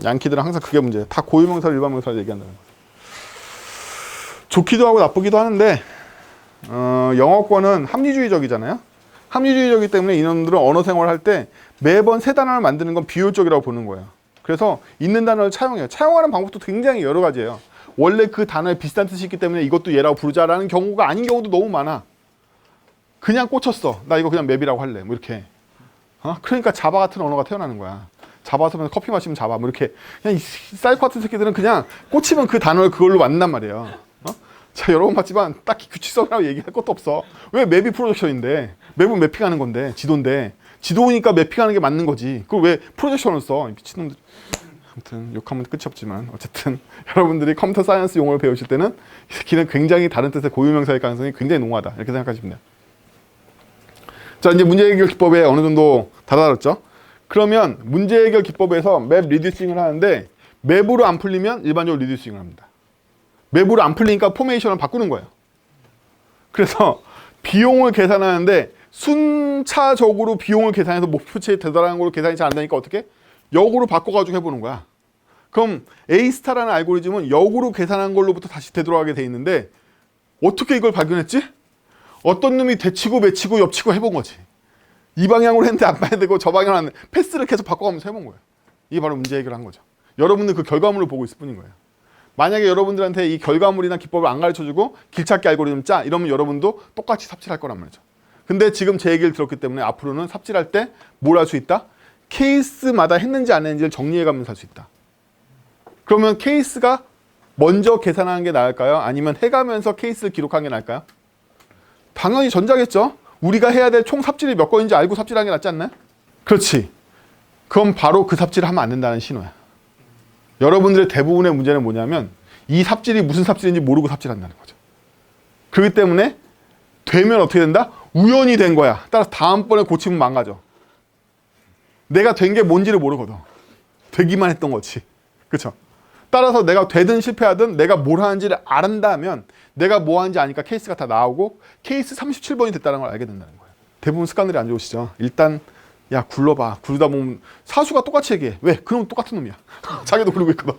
양키들은 항상 그게 문제예요. 다 고유명사를 일반 명사를 얘기한다는 거예요. 좋기도 하고 나쁘기도 하는데 영어권은 합리주의적이잖아요. 합리주의적이기 때문에 이놈들은 언어 생활을 할 때 매번 새 단어를 만드는 건 비효율적이라고 보는 거예요. 그래서 있는 단어를 차용해요. 차용하는 방법도 굉장히 여러 가지예요. 원래 그 단어에 비슷한 뜻이 있기 때문에 이것도 얘라고 부르자라는 경우가 아닌 경우도 너무 많아. 그냥 꽂혔어. 나 이거 그냥 맵이라고 할래. 뭐 이렇게. 그러니까 자바 같은 언어가 태어나는 거야. 자바 쓰면서 커피 마시면 자바. 뭐 이렇게. 그냥 이 사이코 같은 새끼들은 그냥 꽂히면 그 단어를 그걸로 만든단 말이에요. 자, 여러 번 봤지만 딱히 규칙성이라고 얘기할 것도 없어. 왜 맵이 프로젝션인데? 맵은 매핑하는 건데, 지도인데. 지도니까 매핑하는 게 맞는 거지. 그걸 왜 프로젝션을 써? 미친놈들. 아무튼 욕하면 끝이 없지만 어쨌든 여러분들이 컴퓨터 사이언스 용어를 배우실 때는 이 새끼는 굉장히 다른 뜻의 고유명사일 가능성이 굉장히 농후하다 이렇게 생각하시면 돼요. 자, 이제 문제 해결 기법에 어느 정도 다다랐죠. 그러면 문제 해결 기법에서 맵 리듀싱을 하는데 맵으로 안 풀리면 일반적으로 리듀싱을 합니다. 맵으로 안 풀리니까 포메이션을 바꾸는 거예요. 그래서 비용을 계산하는데 순차적으로 비용을 계산해서 목표치에 되돌아가는 걸로 계산이 잘 안 되니까 어떻게? 역으로 바꿔가지고 해보는 거야. 그럼 A스타라는 알고리즘은 역으로 계산한 걸로부터 다시 되돌아가게 돼 있는데 어떻게 이걸 발견했지? 어떤 놈이 되치고 매치고 옆치고 해본 거지. 이 방향으로 했는데 안 봐야 되고 저 방향으로 하는데 패스를 계속 바꿔가면서 해본 거예요. 이게 바로 문제 해결한 거죠. 여러분들 그 결과물을 보고 있을 뿐인 거예요. 만약에 여러분들한테 이 결과물이나 기법을 안 가르쳐주고 길찾기 알고리즘 짜 이러면 여러분도 똑같이 삽질할 거란 말이죠. 근데 지금 제 얘기를 들었기 때문에 앞으로는 삽질할 때 뭘 할 수 있다? 케이스마다 했는지 안 했는지를 정리해가면서 할 수 있다. 그러면 케이스가 먼저 계산하는 게 나을까요? 아니면 해가면서 케이스를 기록하는 게 나을까요? 당연히 전자겠죠. 우리가 해야 될 총 삽질이 몇 건인지 알고 삽질하는 게 낫지 않나요? 그렇지. 그럼 바로 그 삽질을 하면 안 된다는 신호야. 여러분들의 대부분의 문제는 뭐냐면 이 삽질이 무슨 삽질인지 모르고 삽질한다는 거죠. 그렇기 때문에 되면 어떻게 된다? 우연히 된 거야. 따라서 다음번에 고치면 망가져. 내가 된 게 뭔지를 모르거든. 되기만 했던 거지. 그렇죠? 따라서 내가 되든 실패하든 내가 뭘 하는지를 알았다면 내가 뭐 하는지 아니까 케이스가 다 나오고 케이스 37번이 됐다는 걸 알게 된다는 거예요. 대부분 습관들이 안 좋으시죠? 일단 야 굴러봐. 굴다 보면 사수가 똑같이 얘기해. 왜? 그놈 똑같은 놈이야. 자기도 굴고 있거든.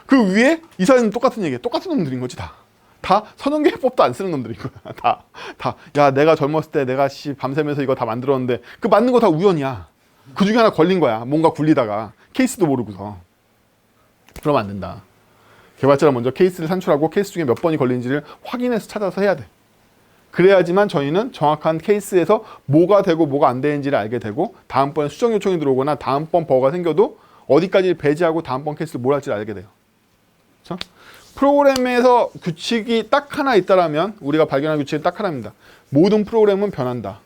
그 위에 이사님 똑같은 얘기해. 똑같은 놈들인 거지 다. 다 선형계법도 안 쓰는 놈들인 거야. 다. 야 내가 젊었을 때 내가 밤새면서 이거 다 만들었는데 그 만든 거 다 우연이야. 그 중에 하나 걸린 거야. 뭔가 굴리다가 케이스도 모르고서. 그러면 안 된다. 개발자는 먼저 케이스를 산출하고 케이스 중에 몇 번이 걸린지를 확인해서 찾아서 해야 돼. 그래야지만 저희는 정확한 케이스에서 뭐가 되고 뭐가 안 되는지를 알게 되고 다음번에 수정 요청이 들어오거나 다음번 버거가 생겨도 어디까지 배제하고 다음번 케이스를 뭘 할지를 알게 돼요. 그렇죠? 프로그램에서 규칙이 딱 하나 있다라면 우리가 발견한 규칙은 딱 하나입니다. 모든 프로그램은 변한다.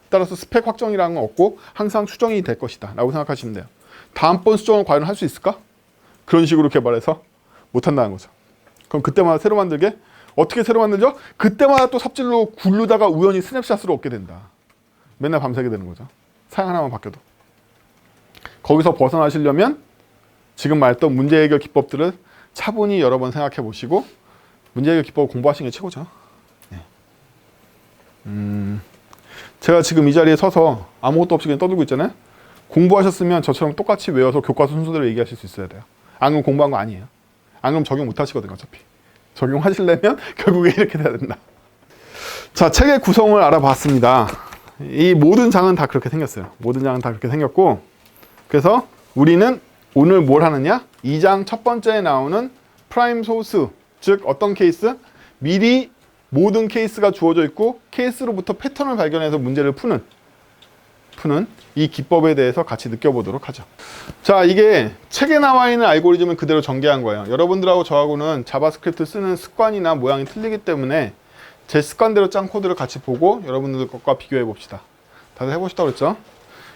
따라서 스펙 확정이라는 건 없고 항상 수정이 될 것이다 라고 생각하시면 돼요. 다음번 수정을 과연 할 수 있을까? 그런 식으로 개발해서 못한다는 거죠. 그럼 그때마다 새로 만들게? 어떻게 새로 만들죠? 그때마다 또 삽질로 굴르다가 우연히 스냅샷으로 얻게 된다. 맨날 밤새게 되는 거죠. 사양 하나만 바뀌어도. 거기서 벗어나시려면 지금 말했던 문제 해결 기법들을 차분히 여러 번 생각해 보시고 문제 해결 기법을 공부하시는 게 최고죠. 네. 제가 지금 이 자리에 서서 아무것도 없이 그냥 떠들고 있잖아요. 공부하셨으면 저처럼 똑같이 외워서 교과서 순서대로 얘기하실 수 있어야 돼요. 안 그러면 공부한 거 아니에요. 안 그러면 적용 못 하시거든요, 어차피. 적용하시려면 결국에 이렇게 돼야 된다. 자, 책의 구성을 알아봤습니다. 이 모든 장은 다 그렇게 생겼어요. 모든 장은 다 그렇게 생겼고 그래서 우리는 오늘 뭘 하느냐? 2장 첫 번째에 나오는 프라임 소스, 즉 어떤 케이스? 미리 모든 케이스가 주어져 있고 케이스로부터 패턴을 발견해서 문제를 푸는 이 기법에 대해서 같이 느껴보도록 하죠. 자, 이게 책에 나와 있는 알고리즘을 그대로 전개한 거예요. 여러분들하고 저하고는 자바스크립트 쓰는 습관이나 모양이 틀리기 때문에 제 습관대로 짠 코드를 같이 보고 여러분들 것과 비교해 봅시다. 다들 해보시다고 그랬죠?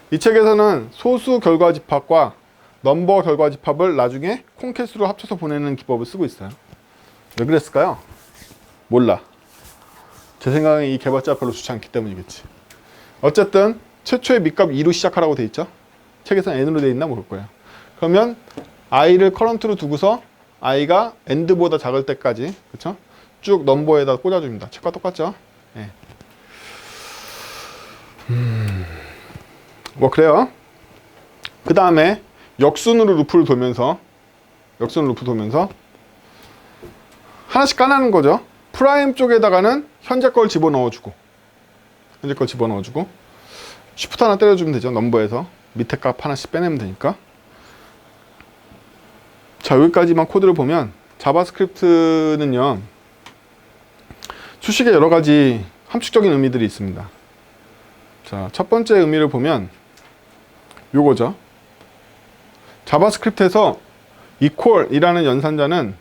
이 책에서는 소수 결과 집합과 넘버 결과 집합을 나중에 콩캣으로 합쳐서 보내는 기법을 쓰고 있어요. 왜 그랬을까요? 몰라. 제 생각엔 이 개발자가 별로 좋지 않기 때문이겠지. 어쨌든 최초의 밑값 2로 시작하라고 돼 있죠. 책에서는 n으로 돼 있나 모를 거예요. 그러면 i를 커런트로 두고서 i가 end보다 작을 때까지 그렇죠? 쭉 넘버에다 꽂아줍니다. 책과 똑같죠? 네. 뭐 그래요. 그 다음에 역순으로 루프를 돌면서 하나씩 까나는 거죠. 프라임 쪽에다가는 현재 걸 집어넣어주고 쉬프트 하나 때려주면 되죠. 넘버에서 밑에 값 하나씩 빼내면 되니까. 자, 여기까지만 코드를 보면 자바스크립트는요 수식에 여러 가지 함축적인 의미들이 있습니다. 자, 첫 번째 의미를 보면 요거죠. 자바스크립트에서 equal이라는 연산자는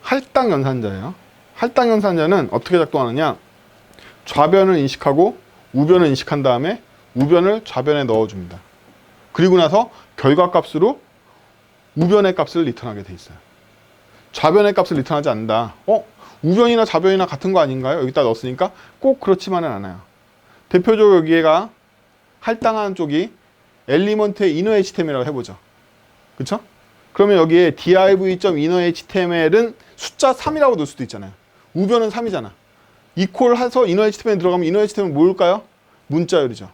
할당 연산자예요. 할당 연산자는 어떻게 작동하느냐? 좌변을 인식하고 우변을 인식한 다음에 우변을 좌변에 넣어줍니다. 그리고 나서 결과값으로 우변의 값을 리턴하게 돼 있어요. 좌변의 값을 리턴하지 않는다. 우변이나 좌변이나 같은 거 아닌가요? 여기다 넣었으니까 꼭 그렇지만은 않아요. 대표적으로 여기가 할당하는 쪽이 엘리먼트의 inner HTML이라고 해보죠. 그쵸? 그러면 여기에 div.innerhtml은 숫자 3이라고 넣을 수도 있잖아요. 우변은 3이잖아. 이퀄 해서 inner HTML 들어가면 inner HTML 뭘까요? 문자열이죠.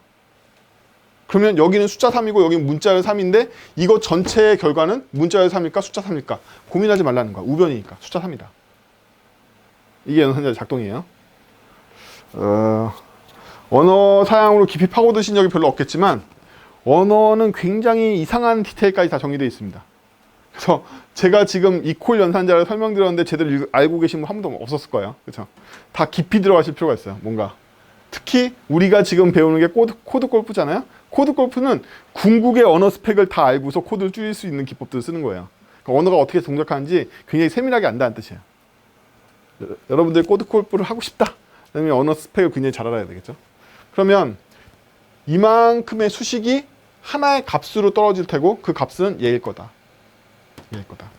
그러면 여기는 숫자 3이고 여기는 문자열 3인데 이거 전체의 결과는 문자열 3일까 숫자 3일까 고민하지 말라는 거야. 우변이니까 숫자 3이다. 이게 연산자 작동이에요. 언어 사양으로 깊이 파고드신 적이 별로 없겠지만 언어는 굉장히 이상한 디테일까지 다 정리되어 있습니다. 그래서 제가 지금 이퀄 연산자를 설명드렸는데 제대로 알고 계신 분 한 분도 없었을 거예요. 그렇죠? 다 깊이 들어가실 필요가 있어요. 뭔가 특히 우리가 지금 배우는 게 코드 골프잖아요. 코드 골프는 궁극의 언어 스펙을 다 알고서 코드를 줄일 수 있는 기법들을 쓰는 거예요. 그러니까 언어가 어떻게 동작하는지 굉장히 세밀하게 안다는 뜻이에요. 여러분들이 코드 골프를 하고 싶다. 그러면 언어 스펙을 굉장히 잘 알아야 되겠죠. 그러면 이만큼의 수식이 하나의 값으로 떨어질 테고 그 값은 얘일 거다. 얘일 거다.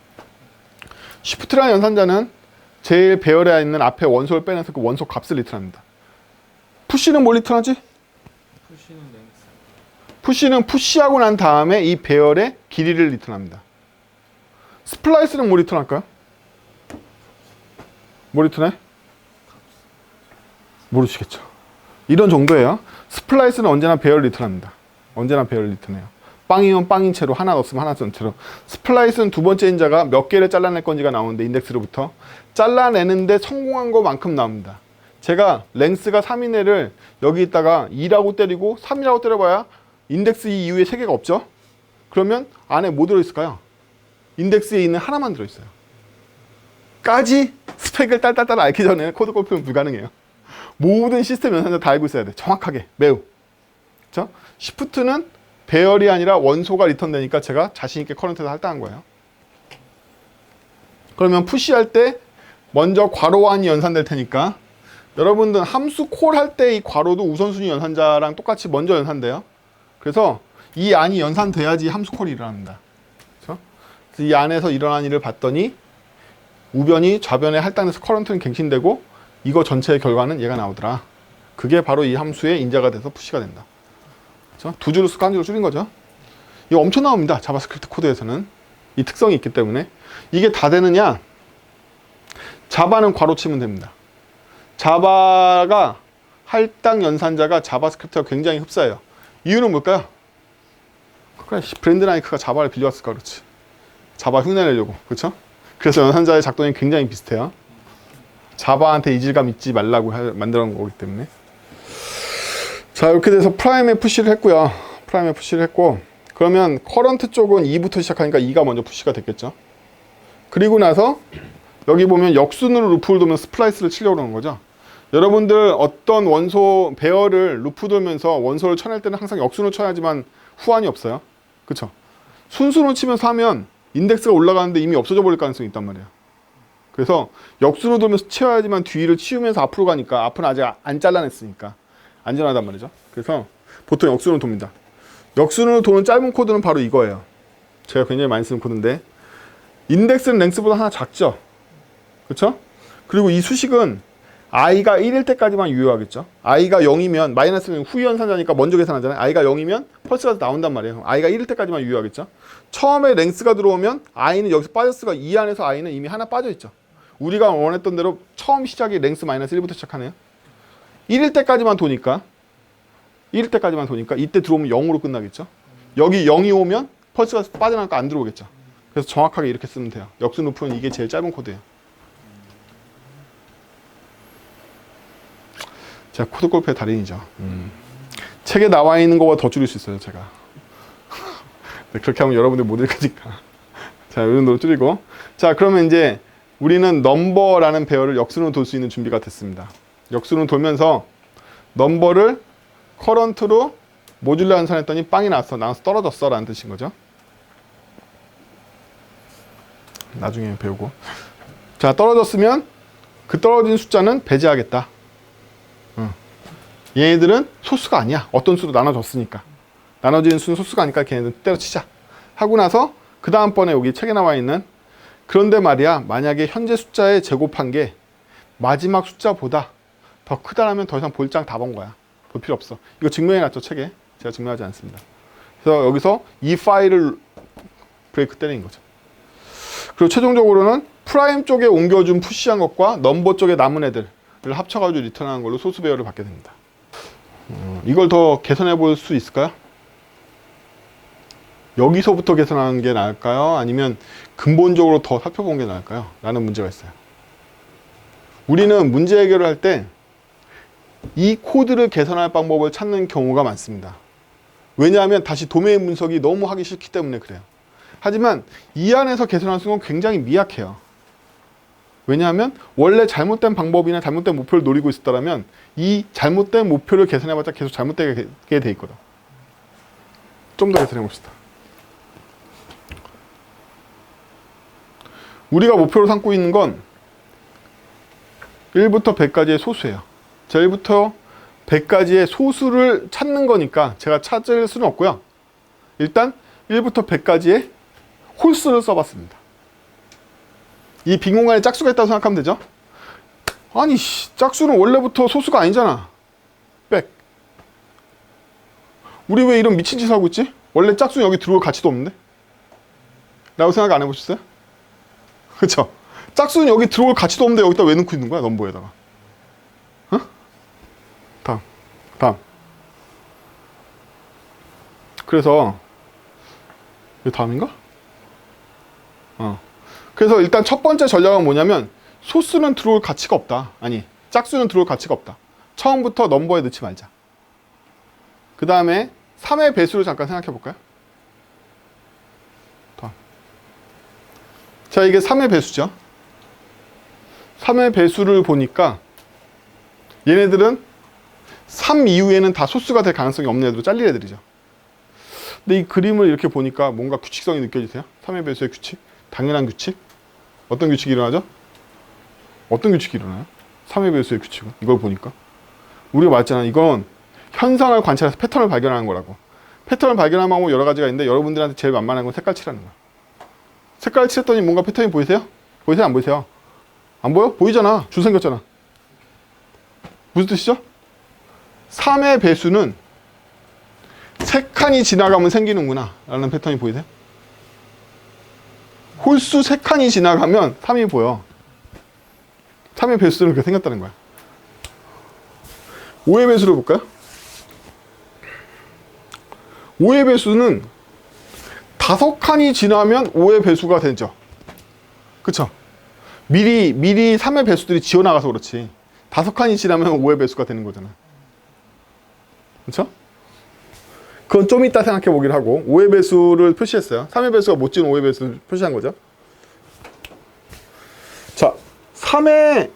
쉬프트라는 연산자는 제일 배열에 있는 앞에 원소를 빼내서 그 원소 값을 리턴합니다. 푸시는 뭘 리턴하지? 푸시는 랭스. 푸시는 푸시하고 난 다음에 이 배열의 길이를 리턴합니다. 스플라이스는 뭘 리턴할까요? 뭘 리턴해? 모르시겠죠. 이런 정도예요. 스플라이스는 언제나 배열을 리턴합니다. 언제나 배열을 리턴해요. 빵이면 빵인 채로 하나 넣었으면 하나 쓴 채로. 스플라이스는 두 번째 인자가 몇 개를 잘라낼 건지가 나오는데 인덱스로부터 잘라내는데 성공한 것만큼 나옵니다. 제가 랭스가 3인 애를 여기 있다가 2라고 때리고 3이라고 때려봐야 인덱스 2 이후에 3개가 없죠? 그러면 안에 뭐 들어있을까요? 인덱스에 있는 하나만 들어있어요. 까지 스펙을 딸딸딸 알기 전에 코드 골프는 불가능해요. 모든 시스템 연산자 다 알고 있어야 돼. 정확하게, 매우. 그렇죠? 시프트는 배열이 아니라 원소가 리턴되니까 제가 자신있게 커런트에서 할당한 거예요. 그러면 푸시할 때 먼저 괄호안이 연산될 테니까 여러분들 함수 콜 할 때 이 괄호도 우선순위 연산자랑 똑같이 먼저 연산돼요. 그래서 이 안이 연산돼야지 함수 콜이 일어납니다. 그래서 이 안에서 일어난 일을 봤더니 우변이 좌변에 할당돼서 커런트는 갱신되고 이거 전체의 결과는 얘가 나오더라. 그게 바로 이 함수의 인자가 돼서 푸시가 된다. 그렇죠? 두 줄을 쓰고 한 줄을 줄인 거죠. 이거 엄청 나옵니다. 자바스크립트 코드에서는. 이 특성이 있기 때문에. 이게 다 되느냐? 자바는 괄호 치면 됩니다. 자바가 할당 연산자가 자바스크립트가 굉장히 흡사해요. 이유는 뭘까요? 그래, 브랜드 나이크가 자바를 빌려왔을까 그렇지. 자바 흉내내려고. 그렇죠? 그래서 연산자의 작동이 굉장히 비슷해요. 자바한테 이질감 잊지 말라고 만들어 놓은 거기 때문에. 자, 이렇게 돼서 프라임에 푸시를 했고요. 프라임에 푸시를 했고, 그러면 커런트 쪽은 2부터 시작하니까 2가 먼저 푸시가 됐겠죠. 그리고 나서 여기 보면 역순으로 루프를 돌면 스플라이스를 치려고 그러는 거죠. 여러분들 어떤 원소 배열을 루프 돌면서 원소를 쳐낼 때는 항상 역순으로 쳐야지만 후환이 없어요. 그쵸? 순수로 치면서 하면 인덱스가 올라가는데 이미 없어져 버릴 가능성이 있단 말이에요. 그래서 역순으로 돌면서 치워야지만 뒤를 치우면서 앞으로 가니까 앞은 아직 안 잘라냈으니까 안전하단 말이죠. 그래서 보통 역순으로 돕니다. 역순으로 도는 짧은 코드는 바로 이거예요. 제가 굉장히 많이 쓰는 코드인데 인덱스는 랭스보다 하나 작죠. 그렇죠? 그리고 이 수식은 i가 1일 때까지만 유효하겠죠. i가 0이면 마이너스는 후위 연산자니까 먼저 계산하잖아요. i가 0이면 펄스가 나온단 말이에요. i가 1일 때까지만 유효하겠죠. 처음에 랭스가 들어오면 i는 여기서 빠졌으니까 이 안에서 i는 이미 하나 빠져있죠. 우리가 원했던 대로 처음 시작이 랭스 마이너스 1부터 시작하네요. 1일 때까지만 도니까 1일 때까지만 도니까 이때 들어오면 0으로 끝나겠죠. 여기 0이 오면 펄스가 빠져나니까 안 들어오겠죠. 그래서 정확하게 이렇게 쓰면 돼요. 역순 루프는 이게 제일 짧은 코드예요. 제가 코드 골프의 달인이죠. 책에 나와 있는 것보다 더 줄일 수 있어요, 제가. 그렇게 하면 여러분들 못 읽으니까. 자, 이 정도로 줄이고. 자, 그러면 이제 우리는 넘버라는 배열을 역순으로 돌 수 있는 준비가 됐습니다. 역순으로 돌면서 넘버를 커런트로 모듈러 연산했더니 빵이 나왔어. 나와서 떨어졌어. 라는 뜻인 거죠. 나중에 배우고. 자, 떨어졌으면 그 떨어진 숫자는 배제하겠다. 얘네들은 소수가 아니야. 어떤 수로 나눠졌으니까. 나눠지는 수는 소수가 아니니까 걔네들 때려치자. 하고 나서 그 다음번에 여기 책에 나와 있는 그런데 말이야 만약에 현재 숫자에 제곱한 게 마지막 숫자보다 더 크다라면 더 이상 볼 장 다 본 거야. 볼 필요 없어. 이거 증명해놨죠 책에. 제가 증명하지 않습니다. 그래서 여기서 이 파일을 브레이크 때리는 거죠. 그리고 최종적으로는 프라임 쪽에 옮겨준 푸시한 것과 넘버 쪽에 남은 애들을 합쳐가지고 리턴하는 걸로 소수 배열을 받게 됩니다. 이걸 더 개선해 볼 수 있을까요? 여기서부터 개선하는 게 나을까요? 아니면 근본적으로 더 살펴본 게 나을까요? 라는 문제가 있어요. 우리는 문제 해결을 할 때 이 코드를 개선할 방법을 찾는 경우가 많습니다. 왜냐하면 다시 도메인 분석이 너무 하기 싫기 때문에 그래요. 하지만 이 안에서 개선할 수 있는 건 굉장히 미약해요. 왜냐하면 원래 잘못된 방법이나 잘못된 목표를 노리고 있었다면 이 잘못된 목표를 개선해봤자 계속 잘못되게 돼 있거든. 좀 더 개선해 봅시다. 우리가 목표로 삼고 있는 건 1부터 100까지의 소수예요. 자, 1부터 100까지의 소수를 찾는 거니까 제가 찾을 수는 없고요. 일단 1부터 100까지의 홀수를 써봤습니다. 이 빈 공간에 짝수가 있다고 생각하면 되죠? 아니, 짝수는 원래부터 소수가 아니잖아. 백. 우리 왜 이런 미친 짓을 하고 있지? 원래 짝수는 여기 들어올 가치도 없는데? 라고 생각 안 해보셨어요? 그쵸? 짝수는 여기 들어올 가치도 없는데 여기다 왜 넣고 있는 거야? 넘버에다가. 어? 다음. 그래서 이거 다음인가? 그래서 일단 첫 번째 전략은 뭐냐면 소수는 들어올 가치가 없다. 아니, 짝수는 들어올 가치가 없다. 처음부터 넘버에 넣지 말자. 그 다음에 3의 배수를 잠깐 생각해 볼까요? 다음. 자, 이게 3의 배수죠. 3의 배수를 보니까 얘네들은 3 이후에는 다 소수가 될 가능성이 없는 애들로 잘릴 애들이죠. 근데 이 그림을 이렇게 보니까 뭔가 규칙성이 느껴지세요? 3의 배수의 규칙? 당연한 규칙? 어떤 규칙이 일어나죠? 어떤 규칙이 일어나요? 3의 배수의 규칙은? 이걸 보니까. 우리가 말했잖아. 이건 현상을 관찰해서 패턴을 발견하는 거라고. 패턴을 발견하는 방법 여러 가지가 있는데 여러분들한테 제일 만만한 건 색깔 칠하는 거야. 색깔 칠했더니 뭔가 패턴이 보이세요? 보이세요? 안 보이세요? 안 보여? 보이잖아. 줄 생겼잖아. 무슨 뜻이죠? 3의 배수는 3칸이 지나가면 생기는구나 라는 패턴이 보이세요? 홀수 3칸이 지나가면 3이 보여. 3의 배수는 그렇게 생겼다는 거야. 5의 배수를 볼까요? 5의 배수는 5칸이 지나면 5의 배수가 되죠. 그쵸? 미리 3의 배수들이 지어나가서 그렇지. 5칸이 지나면 5의 배수가 되는 거잖아. 그쵸? 그건 좀 이따 생각해 보기로 하고 5의 배수를 표시했어요. 3의 배수가 못 지은 5의 배수를 표시한 거죠. 자, 3의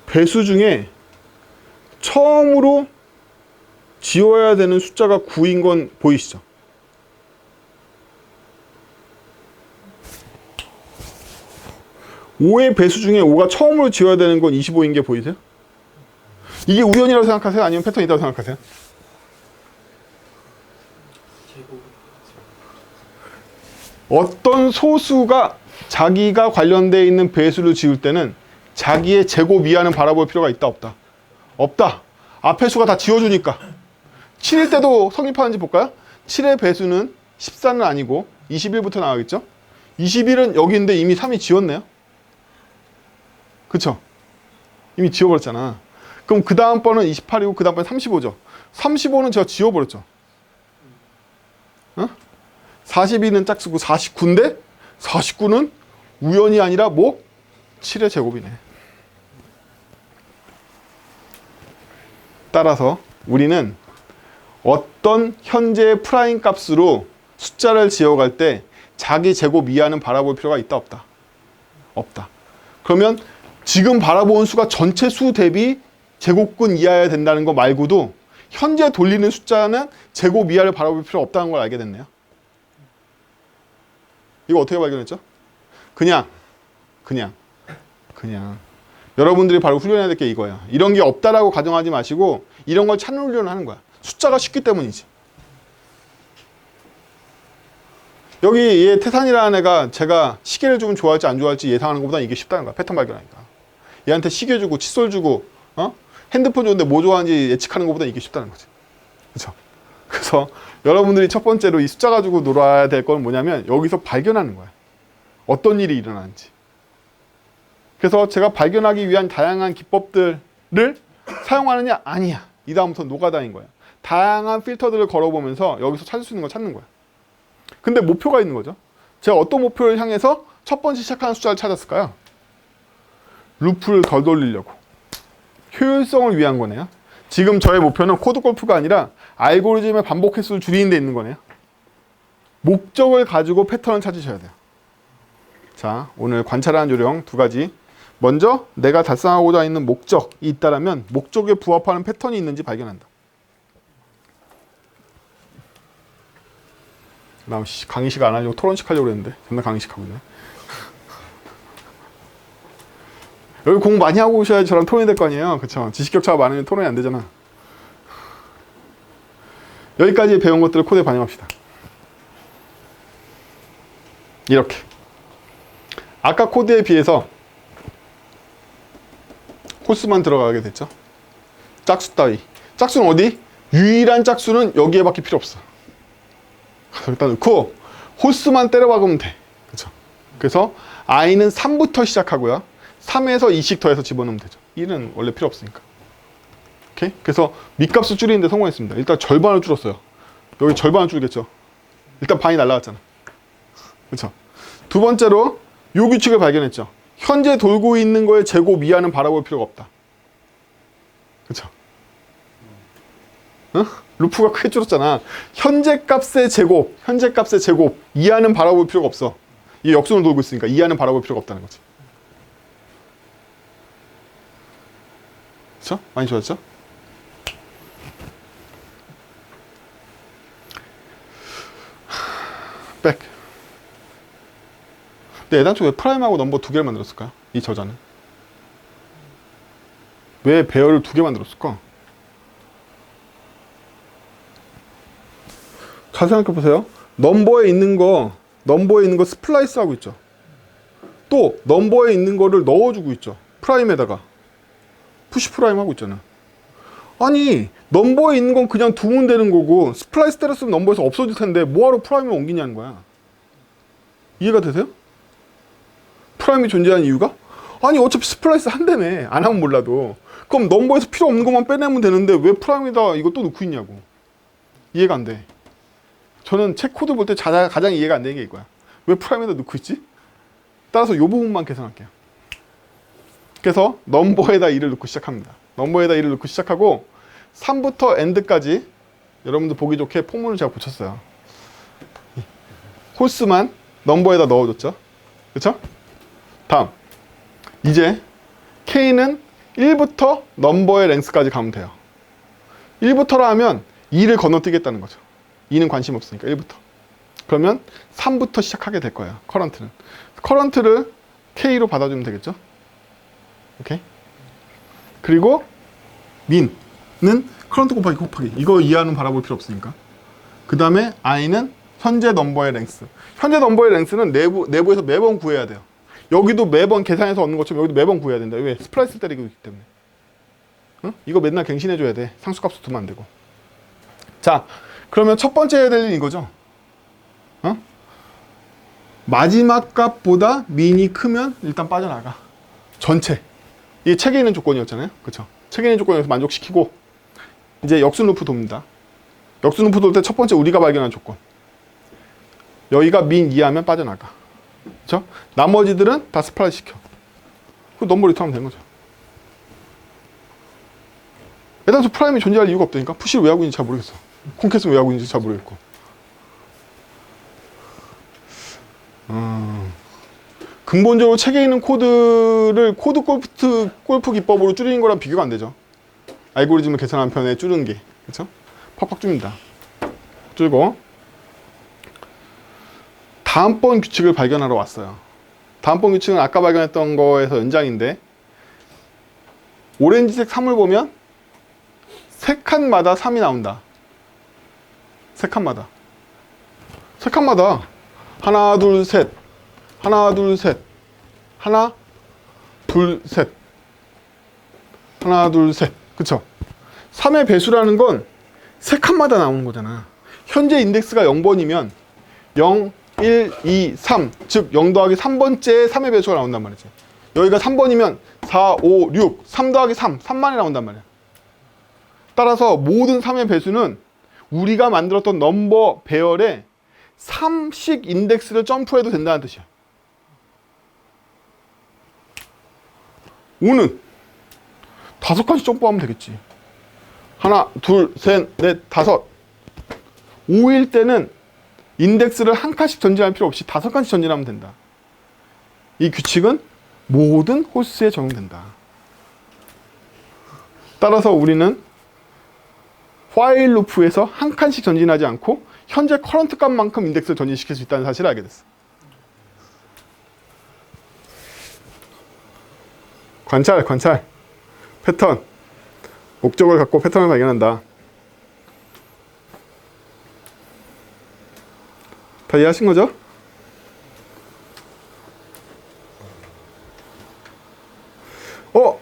배수 중에 처음으로 지워야 되는 숫자가 9인 건 보이시죠? (5의) 배수 중에 5가 처음으로 지워야 되는 건 25인 게 보이세요? 이게 우연이라고 생각하세요? 아니면 패턴이 있다고 생각하세요? 어떤 소수가 자기가 관련되어 있는 배수를 지울 때는 자기의 제곱 이하는 바라볼 필요가 있다 없다? 없다. 앞에 수가 다 지워주니까. 7일 때도 성립하는지 볼까요? 7의 배수는 14는 아니고 21부터 나가겠죠? 21은 여기 있는데 이미 3이 지웠네요. 그쵸? 이미 지워버렸잖아. 그럼 그 다음 번은 28이고 그 다음 번은 35죠. 35는 제가 지워버렸죠. 어? 42는 짝수고 49인데 49는 우연이 아니라 뭐? 7의 제곱이네. 따라서 우리는 어떤 현재의 프라임 값으로 숫자를 지어갈 때 자기 제곱 이하는 바라볼 필요가 있다 없다? 없다. 그러면 지금 바라보는 수가 전체 수 대비 제곱근 이하여야 된다는 거 말고도 현재 돌리는 숫자는 제곱 이하를 바라볼 필요 없다는 걸 알게 됐네요. 이거 어떻게 발견했죠? 그냥 여러분들이 바로 훈련해야 될 게 이거야. 이런 게 없다라고 가정하지 마시고 이런 걸 찾는 훈련을 하는 거야. 숫자가 쉽기 때문이지. 여기 얘 태산이라는 애가 제가 시계를 주면 좋아할지 안 좋아할지 예상하는 것보다 이게 쉽다는 거야. 패턴 발견하니까. 얘한테 시계 주고 칫솔 주고 핸드폰 줬는데 뭐 좋아하는지 예측하는 것보다 이게 쉽다는 거지. 그렇죠? 그래서 여러분들이 첫 번째로 이 숫자 가지고 놀아야 될 건 뭐냐면 여기서 발견하는 거야. 어떤 일이 일어나는지. 그래서 제가 발견하기 위한 다양한 기법들을 사용하느냐? 아니야. 이 다음부터 노가다인 거야. 다양한 필터들을 걸어보면서 여기서 찾을 수 있는 걸 찾는 거야. 근데 목표가 있는 거죠. 제가 어떤 목표를 향해서 첫 번째 시작하는 숫자를 찾았을까요? 루프를 덜 돌리려고. 효율성을 위한 거네요. 지금 저의 목표는 코드 골프가 아니라 알고리즘의 반복 횟수를 줄이는 데 있는 거네요. 목적을 가지고 패턴을 찾으셔야 돼요. 자, 오늘 관찰하는 요령 두 가지. 먼저 내가 달성하고자 있는 목적이 있다면 목적에 부합하는 패턴이 있는지 발견한다. 나 강의식 안 하려고 토론식 하려고 했는데 정말 강의식 하고 있네. 여기 공부 많이 하고 오셔야지 저랑 토론이 될 거 아니에요. 그쵸? 지식 격차가 많으면 토론이 안 되잖아. 여기까지 배운 것들을 코드에 반영합시다. 이렇게. 아까 코드에 비해서 홀수만 들어가게 됐죠. 짝수 따위. 짝수는 어디? 유일한 짝수는 여기에밖에 필요 없어. 여기다 넣고 홀수만 때려 박으면 돼. 그쵸? 그래서 i는 3부터 시작하고요. 3에서 2씩 더해서 집어넣으면 되죠. 1은 원래 필요 없으니까. 오케이? 그래서 밑값을 줄이는데 성공했습니다. 일단 절반을 줄었어요. 여기 절반을 줄겠죠. 일단 반이 날라갔잖아. 그쵸? 두 번째로 요 규칙을 발견했죠. 현재 돌고 있는 거의 제곱 이하는 바라볼 필요가 없다. 그쵸? 응? 루프가 크게 줄었잖아. 현재 값의 제곱 이하는 바라볼 필요가 없어. 이 역순을 돌고 있으니까 이하는 바라볼 필요가 없다는 거지. 그쵸? 많이 좋았죠? 백. 근데 애당초 왜 프라임하고 넘버 두 개를 만들었을까요? 이 저자는. 왜 배열을 두 개 만들었을까? 잘 생각해 보세요. 넘버에 있는 거 스플라이스 하고 있죠. 또 넘버에 있는 거를 넣어주고 있죠. 프라임에다가 푸시 프라임 하고 있잖아. 아니 넘버에 있는 건 그냥 두면 되는 거고 스플라이스 때렸으면 넘버에서 없어질 텐데 뭐하러 프라임을 옮기냐는 거야. 이해가 되세요? 프라임이 존재하는 이유가? 아니 어차피 스플라이스 한다며. 안 하면 몰라도. 그럼 넘버에서 필요 없는 것만 빼내면 되는데 왜 프라임에다 이거 또 넣고 있냐고. 이해가 안 돼. 저는 책 코드 볼 때 가장 이해가 안 되는 게 이거야. 왜 프라임에다 넣고 있지? 따라서 이 부분만 계산할게요. 그래서 넘버에다 2를 넣고 시작합니다. 넘버에다 2를 넣고 시작하고 3부터 end까지 여러분들 보기 좋게 포문을 제가 붙였어요. 홀수만 넘버에다 넣어줬죠. 그렇죠? 다음 이제 K는 1부터 넘버의 랭스까지 가면 돼요. 1부터라 하면 2를 건너뛰겠다는 거죠. 2는 관심 없으니까 1부터. 그러면 3부터 시작하게 될 거예요. 커런트는. 커런트를 K로 받아주면 되겠죠. 오케이. 그리고 민은 커런트 곱하기 이거 이하는 바라볼 필요 없으니까. 그 다음에 i는 현재 넘버의 랭스. 현재 넘버의 랭스는 내부에서 매번 구해야 돼요. 여기도 매번 계산해서 얻는 것처럼 여기도 매번 구해야 된다. 왜? 스플라이스 때리고 있기 때문에. 응? 이거 맨날 갱신해줘야 돼. 상수값도 두면 안 되고. 자, 그러면 첫 번째 해야 될 일은 이거죠. 어? 마지막 값보다 민이 크면 일단 빠져나가. 전체. 이게 책에 있는 조건이었잖아요. 그쵸? 책에 있는 조건에서 만족시키고 이제 역순 루프 돕니다. 역순 루프 돌 때 첫 번째 우리가 발견한 조건. 여기가 민 이하면 빠져나가. 그쵸? 나머지들은 다 스플라이스 시켜. 그 넘버 리턴하면 되는 거죠. 애당초 프라임이 존재할 이유가 없다니까. 푸시를 왜 하고 있는지 잘 모르겠어. 콘캣은 왜 하고 있는지 잘 모르겠고. 근본적으로 책에 있는 코드를 코드 골프 기법으로 줄이는 거랑 비교가 안 되죠. 알고리즘을 계산한 편에 줄은 게. 그쵸? 팍팍 줍니다. 줄고 다음번 규칙을 발견하러 왔어요. 다음번 규칙은 아까 발견했던 거에서 연장인데 오렌지색 3을 보면 3칸마다 3이 나온다. 3칸마다. 하나, 둘, 셋. 하나, 둘, 셋. 하나, 둘, 셋. 하나, 둘, 셋. 그쵸? 3의 배수라는 건 3칸마다 나오는 거잖아. 현재 인덱스가 0번이면 0, 1, 2, 3. 즉 0 더하기 3번째에 3의 배수가 나온단 말이지. 여기가 3번이면 4, 5, 6. 3 더하기 3. 3만이 나온단 말이야. 따라서 모든 3의 배수는 우리가 만들었던 넘버 배열에 3씩 인덱스를 점프해도 된다는 뜻이야. 5는 5칸씩 점프하면 되겠지. 하나, 둘, 셋, 넷, 5. 5일 때는 인덱스를 한 칸씩 전진할 필요 없이 5칸씩 전진하면 된다. 이 규칙은 모든 호스에 적용된다. 따라서 우리는 while 루프에서 한 칸씩 전진하지 않고 현재 커런트 값만큼 인덱스를 전진시킬 수 있다는 사실을 알게 됐어. 관찰. 패턴. 목적을 갖고 패턴을 발견한다. 다 이해하신 거죠?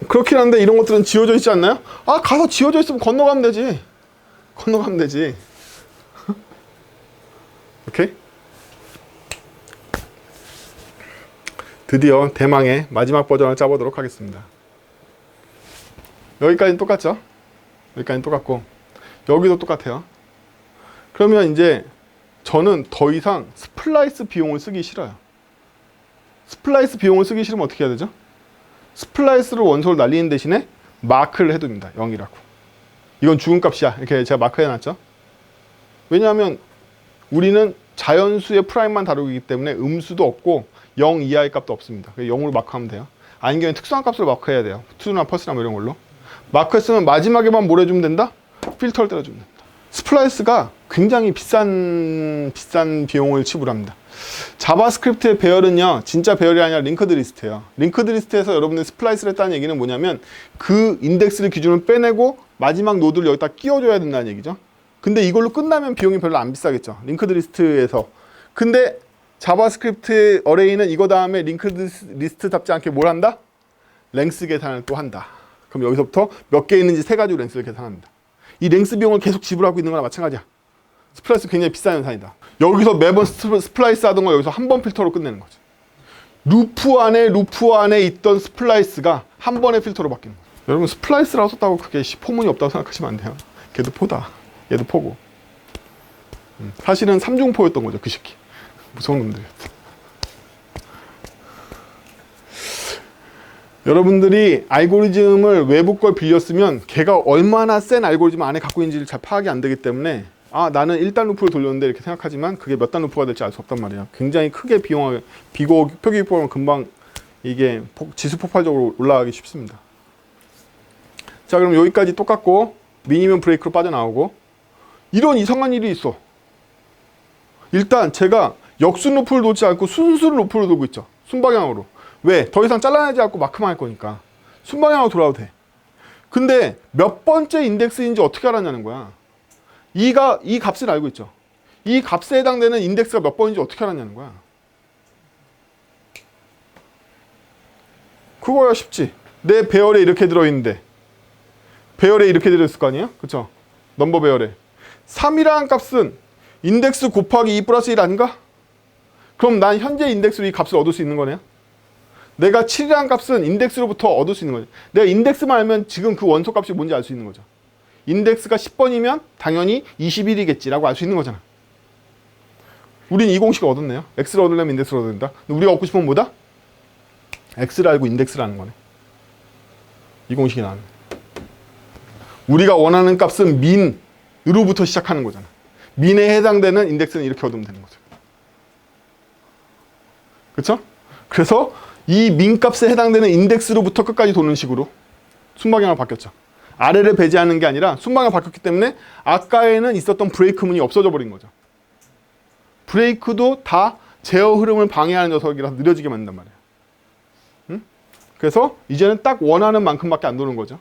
그렇긴 한데 이런 것들은 지워져 있지 않나요? 아, 가서 지워져 있으면 건너가면 되지. 오케이? 드디어 대망의 마지막 버전을 짜보도록 하겠습니다. 여기까지는 똑같죠? 여기까지는 똑같고 여기도 똑같아요. 그러면 이제 저는 더 이상 스플라이스 비용을 쓰기 싫어요. 스플라이스 비용을 쓰기 싫으면 어떻게 해야 되죠? 스플라이스를 원소를 날리는 대신에 마크를 해둡니다. 0이라고. 이건 죽은 값이야. 이렇게 제가 마크 해놨죠. 왜냐하면 우리는 자연수의 프라임만 다루기 때문에 음수도 없고 0 이하의 값도 없습니다. 0으로 마크하면 돼요. 아닌 경우에 특수한 값으로 마크해야 돼요. 투나 퍼스나 뭐 이런 걸로. 마크했으면 마지막에만 뭘 해주면 된다? 필터를 때려주면 된다. 스플라이스가 굉장히 비싼 비용을 지불합니다. 자바스크립트의 배열은요, 진짜 배열이 아니라 링크드 리스트예요. 링크드 리스트에서 여러분들이 스플라이스를 했다는 얘기는 뭐냐면 그 인덱스를 기준으로 빼내고 마지막 노드를 여기다 끼워줘야 된다는 얘기죠. 근데 이걸로 끝나면 비용이 별로 안 비싸겠죠. 링크드 리스트에서. 근데 자바스크립트 어레이는 이거 다음에 링크드 리스트답지 않게 뭘 한다? 랭스 계산을 또 한다. 그럼 여기서부터 몇 개 있는지 세 가지로 랭스를 계산합니다. 이 랭스 비용을 계속 지불하고 있는 거나 마찬가지야. 스플라이스 굉장히 비싼 현상이다. 여기서 매번 스플라이스 하던 거 여기서 한 번 필터로 끝내는 거죠. 루프 안에 있던 스플라이스가 한 번의 필터로 바뀌는 거죠. 여러분 스플라이스라고 썼다고 그게 포문이 없다고 생각하시면 안 돼요. 걔도 포다. 얘도 포고. 사실은 삼중포였던 거죠. 그 시기. 무서운 놈들이었어. 여러분들이 알고리즘을 외부 걸 빌렸으면 걔가 얼마나 센 알고리즘 안에 갖고 있는지를 잘 파악이 안 되기 때문에 아, 나는 1단 루프를 돌렸는데 이렇게 생각하지만 그게 몇 단 루프가 될지 알 수 없단 말이야. 굉장히 크게 표기법은 금방 이게 지수 폭발적으로 올라가기 쉽습니다. 자, 그럼 여기까지 똑같고 미니멈 브레이크로 빠져나오고 이런 이상한 일이 있어. 일단 제가 역순 루프를 돌지 않고 순수 루프를 돌고 있죠. 순방향으로. 왜? 더 이상 잘라내지 않고 마크만 할 거니까. 순방향으로 돌아도 돼. 근데 몇 번째 인덱스인지 어떻게 알았냐는 거야. 이 값을 알고 있죠. 이 값에 해당되는 인덱스가 몇 번인지 어떻게 알았냐는 거야. 그거야 쉽지. 내 배열에 이렇게 들어있는데 배열에 이렇게 들어있을 거 아니에요? 그쵸? 넘버 배열에 3이라는 값은 인덱스 곱하기 2 플러스 1 아닌가? 그럼 난 현재 인덱스로 이 값을 얻을 수 있는 거네요. 내가 7이라는 값은 인덱스로부터 얻을 수 있는 거죠. 내가 인덱스만 알면 지금 그 원소 값이 뭔지 알 수 있는 거죠. 인덱스가 10번이면 당연히 21이겠지라고 알 수 있는 거잖아. 우린 이 공식을 얻었네요. x를 얻으려면 인덱스를 얻어야 된다. 근데 우리가 얻고 싶은 건 뭐다? x를 알고 인덱스를 아는 거네. 이 공식이 나는. 우리가 원하는 값은 민으로부터 시작하는 거잖아. 민에 해당되는 인덱스는 이렇게 얻으면 되는 거죠. 그렇죠? 그래서 이 민값에 해당되는 인덱스로부터 끝까지 도는 식으로 순방향으로 바뀌었죠. 아래를 배제하는 게 아니라 순방향으로 바뀌었기 때문에 아까에는 있었던 브레이크 문이 없어져 버린 거죠. 브레이크도 다 제어 흐름을 방해하는 녀석이라서 느려지게 만든단 말이에요. 응? 그래서 이제는 딱 원하는 만큼밖에 안 도는 거죠.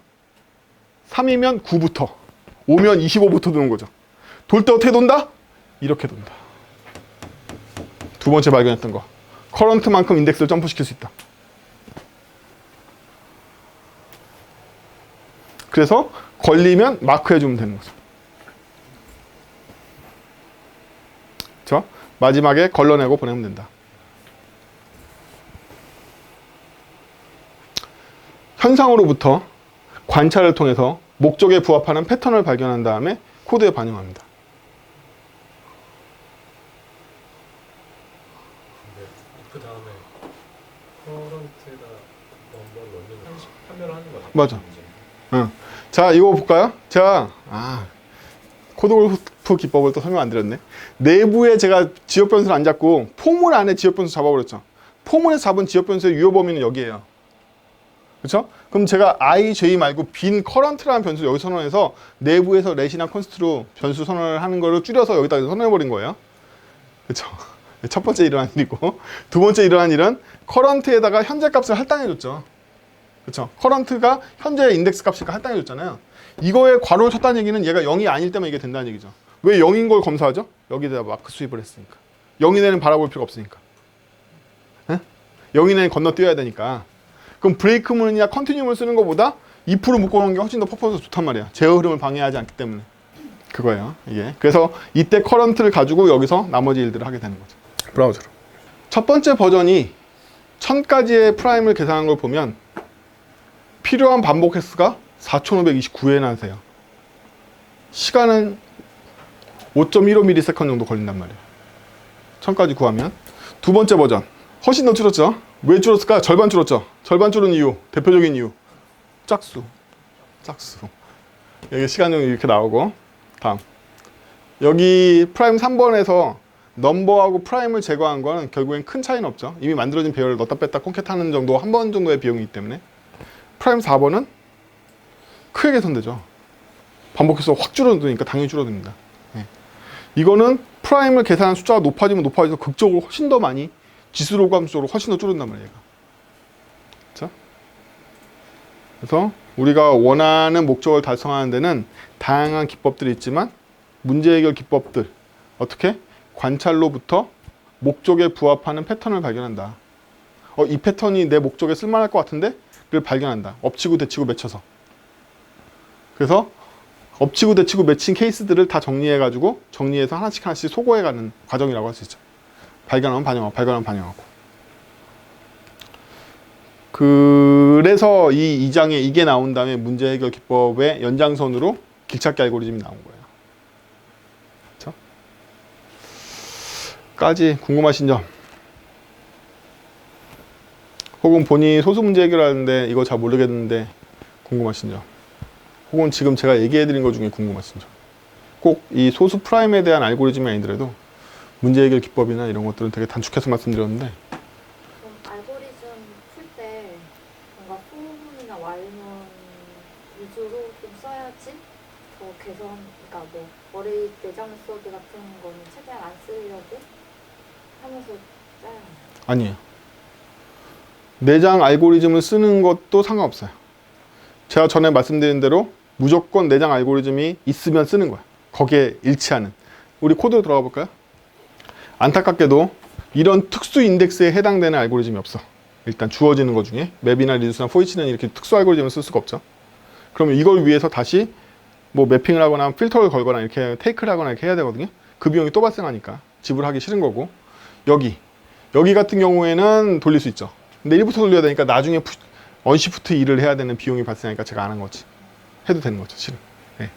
3이면 9부터 5면 25부터 도는 거죠. 돌 때 어떻게 돈다? 이렇게 돈다. 두 번째 발견했던 거. 커런트만큼 인덱스를 점프시킬 수 있다. 그래서 걸리면 마크해주면 되는 거죠. 그렇죠? 마지막에 걸러내고 보내면 된다. 현상으로부터 관찰을 통해서 목적에 부합하는 패턴을 발견한 다음에 코드에 반영합니다. 그 다음에 커런트에다 넘버를 넣는 판별을 하는 거죠. 맞아. 응. 자, 이거 볼까요? 제가 코드골프 기법을 또 설명 안 드렸네. 내부에 제가 지역 변수를 안 잡고 포물 안에 지역 변수 잡아버렸죠. 포물에서 잡은 지역 변수의 유효 범위는 여기에요. 그렇죠? 그럼 제가 I, J 말고 빈 커런트라는 변수를 여기 선언해서 내부에서 렛이나 컨스트로 변수 선언을 하는 거를 줄여서 여기다 선언해버린 거예요. 그렇죠? 첫 번째 일어난 일이고, 두 번째 일어난 일은 커런트에다가 현재 값을 할당해줬죠. 그렇죠? 커런트가 현재 인덱스 값이니까 할당해줬잖아요. 이거에 괄호를 쳤다는 얘기는 얘가 0이 아닐 때만 이게 된다는 얘기죠. 왜 0인 걸 검사하죠? 여기다가 마크 수입을 했으니까. 0이 내는 바라볼 필요가 없으니까. 0이 내는 건너뛰어야 되니까. 그럼 브레이크문이나 컨티뉴문을 쓰는 것보다 if로 묶어놓은 게 훨씬 더 퍼포먼스가 좋단 말이야. 제어 흐름을 방해하지 않기 때문에. 그거예요. 이게. 그래서 이때 커런트를 가지고 여기서 나머지 일들을 하게 되는 거죠. 브라우저로. 첫 번째 버전이 1000까지의 프라임을 계산한 걸 보면 필요한 반복 횟수가 4529회나 세요. 시간은 5.15ms 정도 걸린단 말이에요. 1000까지 구하면. 두 번째 버전. 훨씬 더 줄었죠. 왜 줄었을까? 절반 줄었죠. 절반 줄은 이유. 대표적인 이유. 짝수. 여기 시간은 이렇게 나오고. 다음. 여기 프라임 3번에서 넘버하고 프라임을 제거한 거는 결국엔 큰 차이는 없죠. 이미 만들어진 배열을 넣었다 뺐다 콘캣하는 정도 한 번 정도의 비용이기 때문에. 프라임 4번은 크게 개선되죠. 반복 횟수가 확 줄어드니까 당연히 줄어듭니다. 네. 이거는 프라임을 계산한 숫자가 높아지면 높아져서 극적으로 훨씬 더 많이 지수로 감수적으로 훨씬 더 줄어든단 말이에요. 그렇죠? 그래서 우리가 원하는 목적을 달성하는 데는 다양한 기법들이 있지만 문제 해결 기법들 어떻게? 관찰로부터 목적에 부합하는 패턴을 발견한다. 이 패턴이 내 목적에 쓸만할 것 같은데? 를 발견한다. 엎치고 대치고 맺혀서. 그래서 엎치고 대치고 맺힌 케이스들을 다 정리해가지고 정리해서 하나씩 하나씩 소거해가는 과정이라고 할 수 있죠. 발견하면 반영하고 발견하면 반영하고. 그래서 이 2장에 이게 나온 다음에 문제 해결 기법의 연장선으로 길찾기 알고리즘이 나온 거예요. 그렇죠? 까지 궁금하신 점? 혹은 본인이 소수 문제 해결하는데 이거 잘 모르겠는데 궁금하신 점? 혹은 지금 제가 얘기해드린 것 중에 궁금하신 점? 꼭 이 소수 프라임에 대한 알고리즘이 아니더라도 문제 해결 기법이나 이런 것들은 되게 단축해서 말씀드렸는데 그럼 알고리즘 풀 때 뭔가 포문이나 와일문 위주로 좀 써야지 더 개선, 그러니까 뭐 어레이 내장 수업이 같은 거는 최대한 안 쓰려고 하면서 짜야 해요. 아니에요. 내장 알고리즘을 쓰는 것도 상관없어요. 제가 전에 말씀드린 대로 무조건 내장 알고리즘이 있으면 쓰는 거야. 거기에 일치하는. 우리 코드로 들어가 볼까요? 안타깝게도 이런 특수 인덱스에 해당되는 알고리즘이 없어. 일단 주어지는 것 중에 맵이나 리듀스나 포이치는 이렇게 특수 알고리즘을 쓸 수가 없죠. 그러면 이걸 위해서 다시 뭐 매핑을 하거나 필터를 걸거나 이렇게 테이크를 하거나 이렇게 해야 되거든요. 그 비용이 또 발생하니까 지불하기 싫은 거고. 여기 같은 경우에는 돌릴 수 있죠. 근데 1부터 돌려야 되니까 나중에 언시프트 2를 해야 되는 비용이 발생하니까 제가 안 한 거지. 해도 되는 거죠, 실은. 네.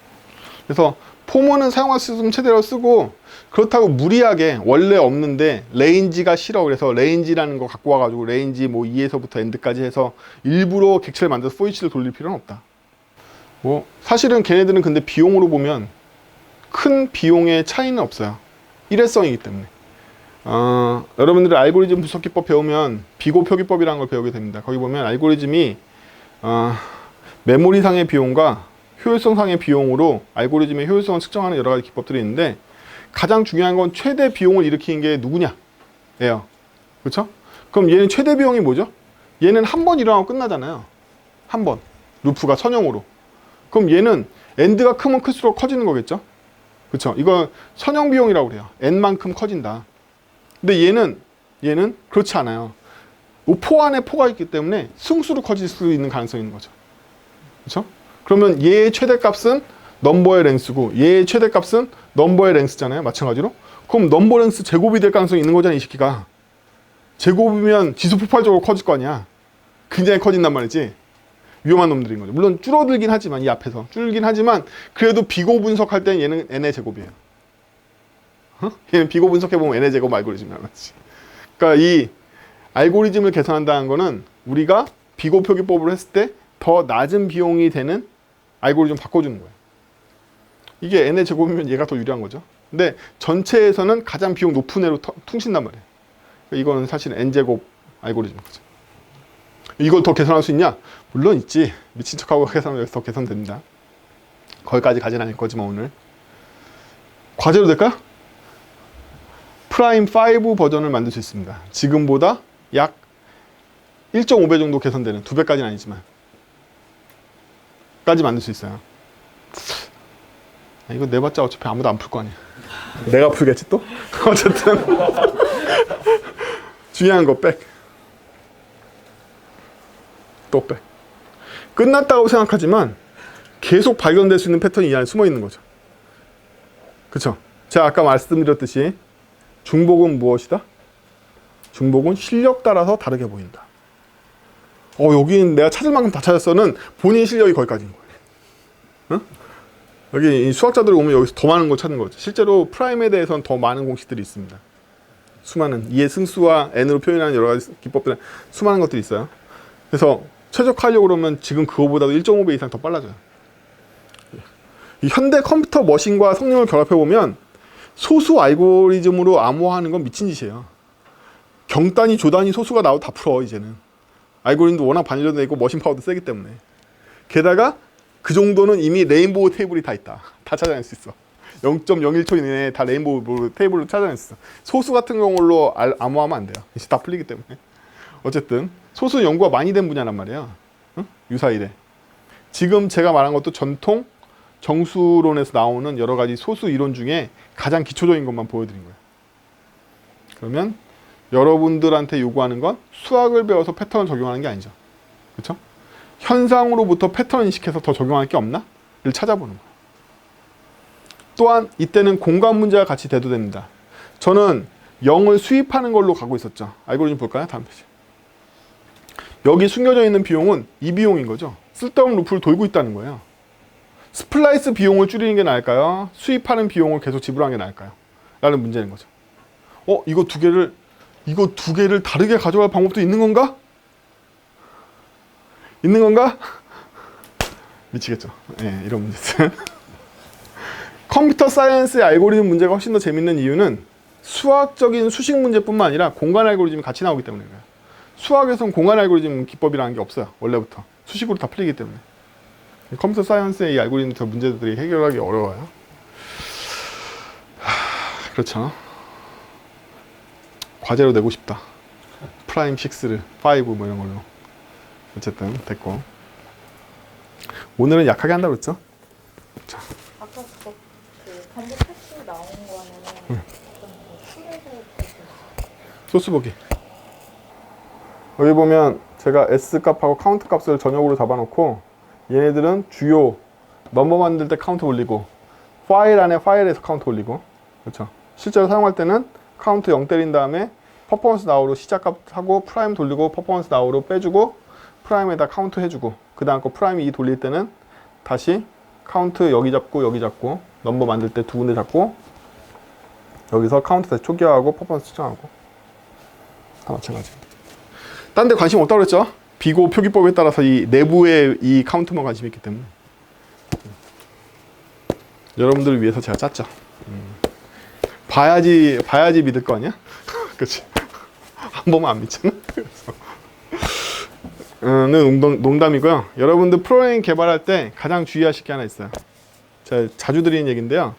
그래서 포문은 사용할 수 있으면 최대로 쓰고, 그렇다고 무리하게 원래 없는데 레인지가 싫어 그래서 레인지라는 거 갖고 와가지고 레인지 뭐 2에서부터 엔드까지 해서 일부러 객체를 만들어서 포이치를 돌릴 필요는 없다. 뭐 사실은 걔네들은 근데 비용으로 보면 큰 비용의 차이는 없어요. 일회성이기 때문에. 여러분들이 알고리즘 분석기법 배우면 비고 표기법이라는 걸 배우게 됩니다. 거기 보면 알고리즘이 메모리상의 비용과 효율성상의 비용으로 알고리즘의 효율성을 측정하는 여러 가지 기법들이 있는데 가장 중요한 건 최대 비용을 일으키는 게 누구냐? 예요. 그렇죠? 그럼 얘는 최대 비용이 뭐죠? 얘는 한 번 일어나고 끝나잖아요. 한 번. 루프가 선형으로. 그럼 얘는 엔드가 크면 클수록 커지는 거겠죠? 그렇죠? 이거 선형 비용이라고 그래요. n만큼 커진다. 근데 얘는 그렇지 않아요. 포 안에 포가 있기 때문에 승수로 커질 수 있는 가능성이 있는 거죠. 그렇죠? 그러면 얘의 최대값은 넘버의 랭스고 얘의 최대값은 넘버의 랭스잖아요. 마찬가지로. 그럼 넘버 랭스 제곱이 될 가능성이 있는 거잖아, 이 새끼가. 제곱이면 지수 폭발적으로 커질 거 아니야. 굉장히 커진단 말이지. 위험한 놈들인 거죠. 물론 줄어들긴 하지만 이 앞에서 줄긴 하지만 그래도 비고 분석할 때는 얘는 n의 제곱이에요. 얘는 비고 분석해보면 n의 제곱 알고리즘이 나왔지. 그러니까 이 알고리즘을 계산한다는 거는 우리가 비고 표기법으로 했을 때 더 낮은 비용이 되는 알고리즘 바꿔주는 거예요. 이게 n의 제곱이면 얘가 더 유리한 거죠. 근데 전체에서는 가장 비용 높은 애로 퉁친단 말이에요. 이거는 사실 n제곱 알고리즘인 거죠. 이걸 더 계산할 수 있냐? 물론 있지. 미친 척하고 계산하면 여기서 더 계산됩니다. 거기까지 가진 않을 거지만 오늘. 과제로 될까요? 프라임 5 버전을 만들 수 있습니다. 지금보다 약 1.5배 정도 개선되는, 2배까지는 아니지만 까지 만들 수 있어요. 이거 내봤자 어차피 아무도 안 풀 거 아니야. 내가 풀겠지 또? 어쨌든 중요한 거 백. 또 백. 끝났다고 생각하지만 계속 발견될 수 있는 패턴이 이 안에 숨어 있는 거죠. 그쵸? 제가 아까 말씀드렸듯이 중복은 무엇이다? 중복은 실력 따라서 다르게 보인다. 여긴 내가 찾을 만큼 다 찾았어는 본인 실력이 거기까지인 거예요. 응? 여기 수학자들이 오면 여기서 더 많은 걸 찾는 거죠. 실제로 프라임에 대해서는 더 많은 공식들이 있습니다. 수많은 2의 승수와 n으로 표현하는 여러 가지 기법들은 수많은 것들이 있어요. 그래서 최적화하려고 그러면 지금 그거보다도 1.5배 이상 더 빨라져요. 이 현대 컴퓨터 머신과 성능을 결합해보면 소수 알고리즘으로 암호화하는 건 미친 짓이에요. 경단위, 조단위, 소수가 나와도 다 풀어 이제는. 알고리즘도 워낙 반일련돼 있고 머신 파워도 세기 때문에. 게다가 그 정도는 이미 레인보우 테이블이 다 있다. 다 찾아낼 수 있어. 0.01초 이내에 다 레인보우 테이블로 찾아낼 수 있어. 소수 같은 경우로 암호하면 안 돼요. 이제 다 풀리기 때문에. 어쨌든 소수 연구가 많이 된 분야란 말이야. 응? 유사일에. 지금 제가 말한 것도 전통 정수론에서 나오는 여러 가지 소수 이론 중에 가장 기초적인 것만 보여드린 거예요. 그러면 여러분들한테 요구하는 건 수학을 배워서 패턴을 적용하는 게 아니죠. 그렇죠? 현상으로부터 패턴 인식해서 더 적용할 게 없나? 를 찾아보는 거예요. 또한 이때는 공간 문제가 같이 대두됩니다. 저는 0을 수입하는 걸로 가고 있었죠. 알고리즘 볼까요? 다음 페이지. 여기 숨겨져 있는 비용은 이 비용인 거죠. 쓸데없는 루프를 돌고 있다는 거예요. 스플라이스 비용을 줄이는 게 나을까요? 수입하는 비용을 계속 지불하는 게 나을까요? 라는 문제인 거죠. 이거 두 개를 다르게 가져갈 방법도 있는 건가? 있는 건가? 미치겠죠. 네, 이런 문제들. 컴퓨터 사이언스의 알고리즘 문제가 훨씬 더 재밌는 이유는 수학적인 수식 문제뿐만 아니라 공간 알고리즘이 같이 나오기 때문이에요. 수학에서는 공간 알고리즘 기법이라는 게 없어요. 원래부터. 수식으로 다 풀리기 때문에. 컴퓨터 사이언스의 이 알고리즘 문제들이 해결하기 어려워요. 그렇죠. 과제로 내고 싶다. 프라임 6를 5 뭐 이런 걸로. 어쨌든 됐고. 오늘은 약하게 한다고 그랬죠? 자. 아까 그 반지 패스 나온 거는 소스 보기. 여기 보면 제가 S 값하고 카운트 값을 전역으로 잡아놓고 얘네들은 주요 넘버 만들 때 카운트 올리고 파일 안에 파일에서 카운트 올리고 그렇죠. 실제로 사용할 때는 카운트 0 때린 다음에 퍼포먼스 나우로 시작값 하고 프라임 돌리고 퍼포먼스 나우로 빼주고 프라임에다 카운트 해주고 그 다음 거 프라임 2 돌릴 때는 다시 카운트 여기 잡고 넘버 만들 때 두 군데 잡고 여기서 카운트 다시 초기화하고 퍼포먼스 측정하고 다 마찬가지. 딴 데 관심 없다고 그랬죠? 비고 표기법에 따라서 이 내부의 이 카운트만 관심이 있기 때문에 여러분들을 위해서 제가 짰죠. 봐야지 믿을 거 아니야? 그치? 안 보면 안 믿잖아. 농담이고요. 여러분들 프로그래밍 개발할 때 가장 주의하실 게 하나 있어요. 제가 자주 드리는 얘기인데요.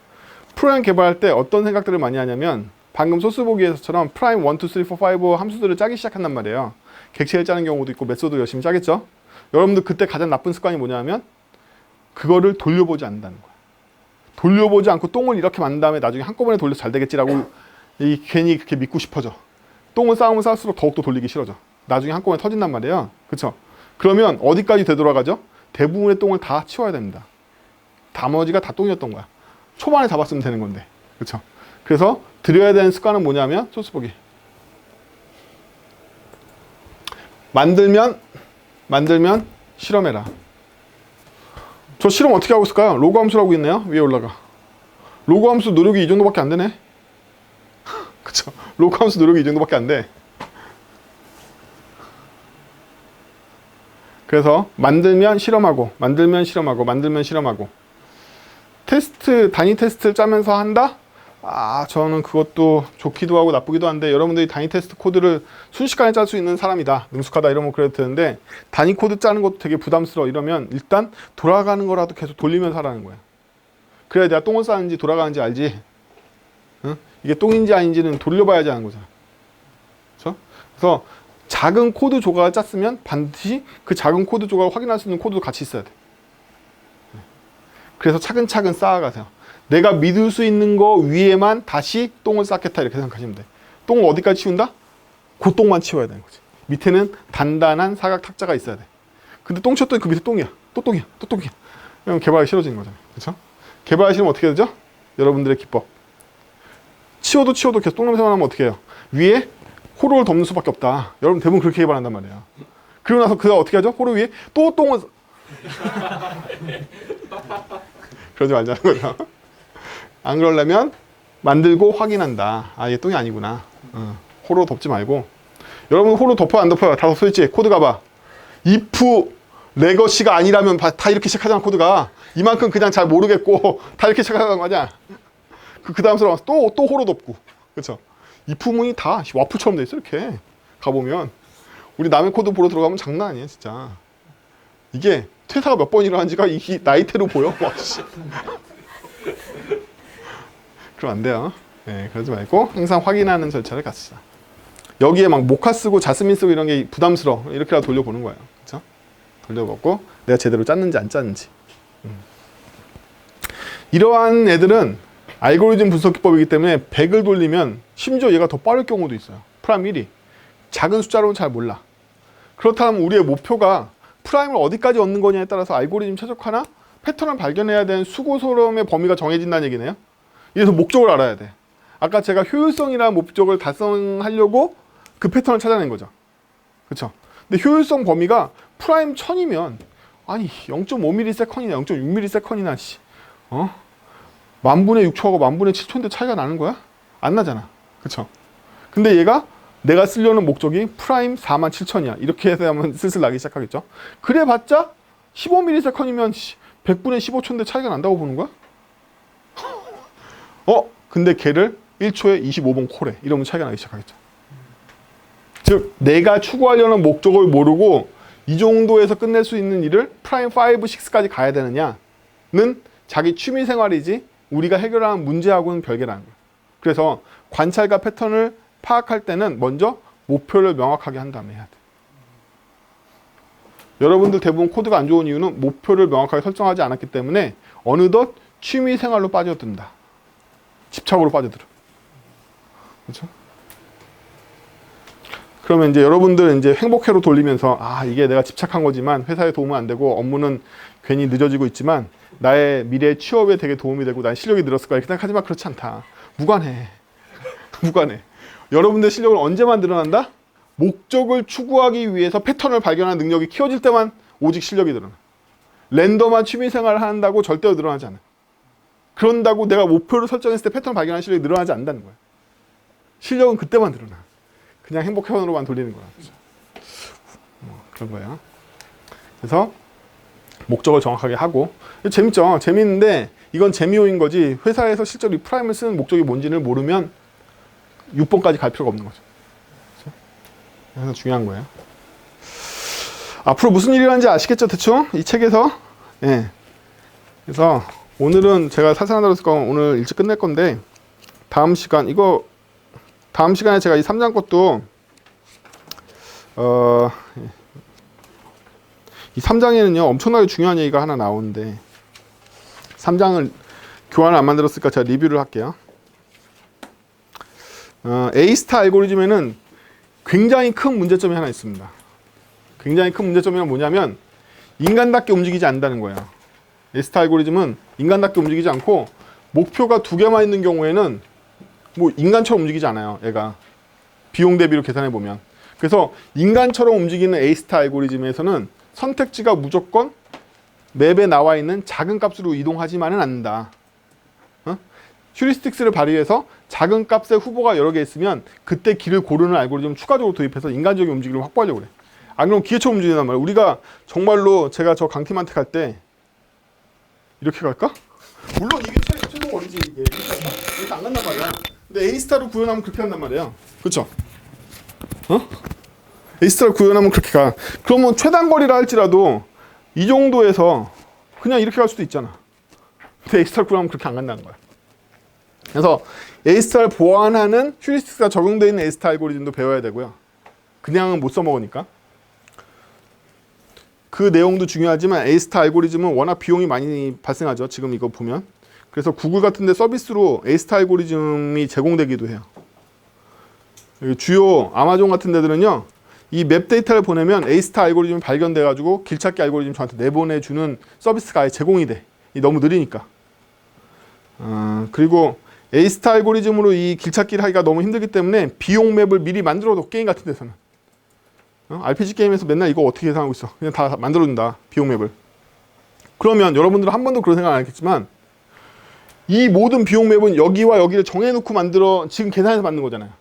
프로그래밍 개발할 때 어떤 생각들을 많이 하냐면 방금 소스 보기에서처럼 프라임 1, 2, 3, 4, 5 함수들을 짜기 시작한단 말이에요. 객체를 짜는 경우도 있고 메소드 열심히 짜겠죠. 여러분들 그때 가장 나쁜 습관이 뭐냐면 그거를 돌려보지 않는다는 거예요. 돌려보지 않고 똥을 이렇게 만든 다음에 나중에 한꺼번에 돌려서 잘 되겠지라고 이 괜히 그렇게 믿고 싶어져. 똥을 쌓으면 쌓을수록 더욱더 돌리기 싫어져. 나중에 한꺼번에 터진단 말이에요. 그쵸? 그러면 어디까지 되돌아가죠? 대부분의 똥을 다 치워야 됩니다. 나머지가 다 똥이었던 거야. 초반에 잡았으면 되는 건데. 그쵸? 그래서 들여야 되는 습관은 뭐냐면 소스 보기. 만들면 실험해라. 저 실험 어떻게 하고 있을까요? 로그 함수라고 있네요. 위에 올라가. 로그 함수 노력이 이 정도밖에 안 되네. 그쵸? 로그 함수 노력이 이 정도밖에 안 돼. 그래서 만들면 실험하고 테스트, 단위 테스트를 짜면서 한다? 저는 그것도 좋기도 하고 나쁘기도 한데 여러분들이 단위 테스트 코드를 순식간에 짤 수 있는 사람이다, 능숙하다 이러면 그래도 되는데 단위 코드 짜는 것도 되게 부담스러워. 이러면 일단 돌아가는 거라도 계속 돌리면서 하라는 거야. 그래야 내가 똥을 싸는지 돌아가는지 알지. 응? 이게 똥인지 아닌지는 돌려봐야지 하는 거잖아. 그렇죠? 그래서 작은 코드 조각을 짰으면 반드시 그 작은 코드 조각을 확인할 수 있는 코드도 같이 있어야 돼. 그래서 차근차근 쌓아가세요. 내가 믿을 수 있는 거 위에만 다시 똥을 쌓겠다 이렇게 생각하시면 돼. 똥을 어디까지 치운다? 그 똥만 치워야 되는 거지. 밑에는 단단한 사각 탁자가 있어야 돼. 근데 똥 치웠더니 그 밑에 똥이야. 또 똥이야. 또 똥이야. 그럼 개발하기 싫어지는 거잖아요. 그렇죠? 개발하기 싫으면 어떻게 되죠? 여러분들의 기법. 치워도 계속 똥 냄새만 나면 어떻게 해요? 위에 호로를 덮는 수밖에 없다. 여러분 대부분 그렇게 개발한단 말이에요. 그러고 나서 그다음 어떻게 하죠? 호로 위에 또 똥을 그러지 말자는 거죠. 안 그러려면 만들고 확인한다. 얘 똥이 아니구나. 호로 덮지 말고. 여러분 호로 덮어 안 덮어요? 다 덮어있지? 코드 가봐. if 레거시가 아니라면 다 이렇게 시작하잖아. 코드가 이만큼 그냥 잘 모르겠고 다 이렇게 시작하는 거 아니야. 그 다음 들어가서 또 호로 덮고. 그렇죠? if문이 다 와플처럼 돼 있어. 이렇게 가보면 우리 남의 코드 보러 들어가면 장난 아니에요 진짜. 이게 퇴사가 몇 번 일어난지가 이 나이테로 보여. 그럼 안 돼요. 네, 그러지 말고 항상 확인하는 절차를 갖추자. 여기에 막 모카 쓰고 자스민 쓰고 이런 게 부담스러워. 이렇게라도 돌려보는 거예요. 그렇죠? 돌려보고 내가 제대로 짰는지 안 짰는지. 이러한 애들은 알고리즘 분석 기법이기 때문에 100을 돌리면 심지어 얘가 더 빠를 경우도 있어요. 프라임 1이. 작은 숫자로는 잘 몰라. 그렇다면 우리의 목표가 프라임을 어디까지 얻는 거냐에 따라서 알고리즘 최적화나 패턴을 발견해야 되는 수고스러움의 범위가 정해진다는 얘기네요. 이래서 목적을 알아야 돼. 아까 제가 효율성이라는 목적을 달성하려고 그 패턴을 찾아낸 거죠. 그렇죠? 근데 효율성 범위가 프라임 1000이면 아니 0.5ms이나 0.6ms이나 만분의 6초하고 만분의 7초인데 차이가 나는 거야? 안 나잖아. 그렇죠? 근데 얘가 내가 쓰려는 목적이 프라임 47000이야. 이렇게 해서 하면 슬슬 나기 시작하겠죠? 그래봤자 15ms이면 100분의 15초인데 차이가 난다고 보는 거야? 근데 걔를 1초에 25번 콜해. 이러면 차이가 나기 시작하겠죠. 즉 내가 추구하려는 목적을 모르고 이 정도에서 끝낼 수 있는 일을 프라임 5, 6까지 가야 되느냐는 자기 취미 생활이지 우리가 해결하는 문제하고는 별개라는 거예요. 그래서 관찰과 패턴을 파악할 때는 먼저 목표를 명확하게 한 다음에 해야 돼. 여러분들 대부분 코드가 안 좋은 이유는 목표를 명확하게 설정하지 않았기 때문에 어느덧 취미 생활로 빠져든다. 집착으로 빠져들어. 그렇죠? 그러면 이제 여러분들 이제 행복회로 돌리면서 이게 내가 집착한 거지만 회사에 도움은 안 되고 업무는 괜히 늦어지고 있지만 나의 미래 취업에 되게 도움이 되고 나의 실력이 늘었을 거야. 이렇게 생각하지만 그렇지 않다. 무관해. 무관해. 여러분들 실력을 언제만 늘어난다? 목적을 추구하기 위해서 패턴을 발견하는 능력이 키워질 때만 오직 실력이 늘어나. 랜덤한 취미생활을 한다고 절대로 늘어나지 않아. 그런다고 내가 목표를 설정했을 때 패턴을 발견하는 실력이 늘어나지 않는다는 거야. 실력은 그때만 늘어나. 그냥 행복회원으로만 돌리는 거야. 그런 거예요. 그래서 목적을 정확하게 하고 재밌죠? 재밌는데 이건 재미요인 거지 회사에서 실제로 이 프라임을 쓰는 목적이 뭔지를 모르면 6번까지 갈 필요가 없는 거죠. 그래서 중요한 거예요. 앞으로 무슨 일이 일어나는지 아시겠죠? 대충 이 책에서. 예. 그래서 오늘은 제가 사생활 다뤘으니까 오늘 일찍 끝낼 건데 다음 시간에 제가 이 3장 것도 이 3장에는요 엄청나게 중요한 얘기가 하나 나오는데 3장을 교환을 안 만들었으니까 제가 리뷰를 할게요. A-스타 알고리즘에는 굉장히 큰 문제점이 하나 있습니다. 굉장히 큰 문제점이 뭐냐면 인간답게 움직이지 않는다는 거예요. A-스타 알고리즘은 인간답게 움직이지 않고 목표가 두 개만 있는 경우에는 뭐 인간처럼 움직이지 않아요. 얘가 비용 대비로 계산해 보면. 그래서 인간처럼 움직이는 A-스타 알고리즘에서는 선택지가 무조건 맵에 나와 있는 작은 값으로 이동하지만은 않는다. 휴리스틱스를 발휘해서 작은 값의 후보가 여러 개 있으면 그때 길을 고르는 알고리즘을 추가적으로 도입해서 인간적인 움직임을 확보하려고 그래. 안 그러면 기계처럼 움직인단 말이야. 우리가 정말로 제가 저 강팀한테 갈 때 이렇게 갈까? 물론 이게 최종 어리지 이게 이렇게 안 간단 말이야. 근데 A-스타로 구현하면 그렇게 한단 말이야. 그렇죠? A-스타로 구현하면 그렇게 가. 그러면 최단 거리라 할지라도 이 정도에서 그냥 이렇게 갈 수도 있잖아. 근데 A-스타로 구현하면 그렇게 안 간다는 거야. 그래서 A-스타를 보완하는 휴리스틱스가 적용되어 있는 A-스타 알고리즘도 배워야 되고요. 그냥은 못 써먹으니까. 그 내용도 중요하지만 A-스타 알고리즘은 워낙 비용이 많이 발생하죠. 지금 이거 보면. 그래서 구글 같은 데 서비스로 A-스타 알고리즘이 제공되기도 해요. 주요 아마존 같은 데들은요. 이 맵 데이터를 보내면 A-스타 알고리즘이 발견돼가지고 길찾기 알고리즘 저한테 내보내주는 서비스가 아예 제공이 돼. 너무 느리니까. 그리고 A-스타 알고리즘으로 이 길찾기를 하기가 너무 힘들기 때문에 비용 맵을 미리 만들어둬. 게임 같은 데서는. RPG 게임에서 맨날 이거 어떻게 계산하고 있어. 그냥 다 만들어준다. 비용 맵을. 그러면 여러분들은 한 번도 그런 생각 안 했겠지만 이 모든 비용 맵은 여기와 여기를 정해놓고 만들어 지금 계산해서 만든 거잖아요.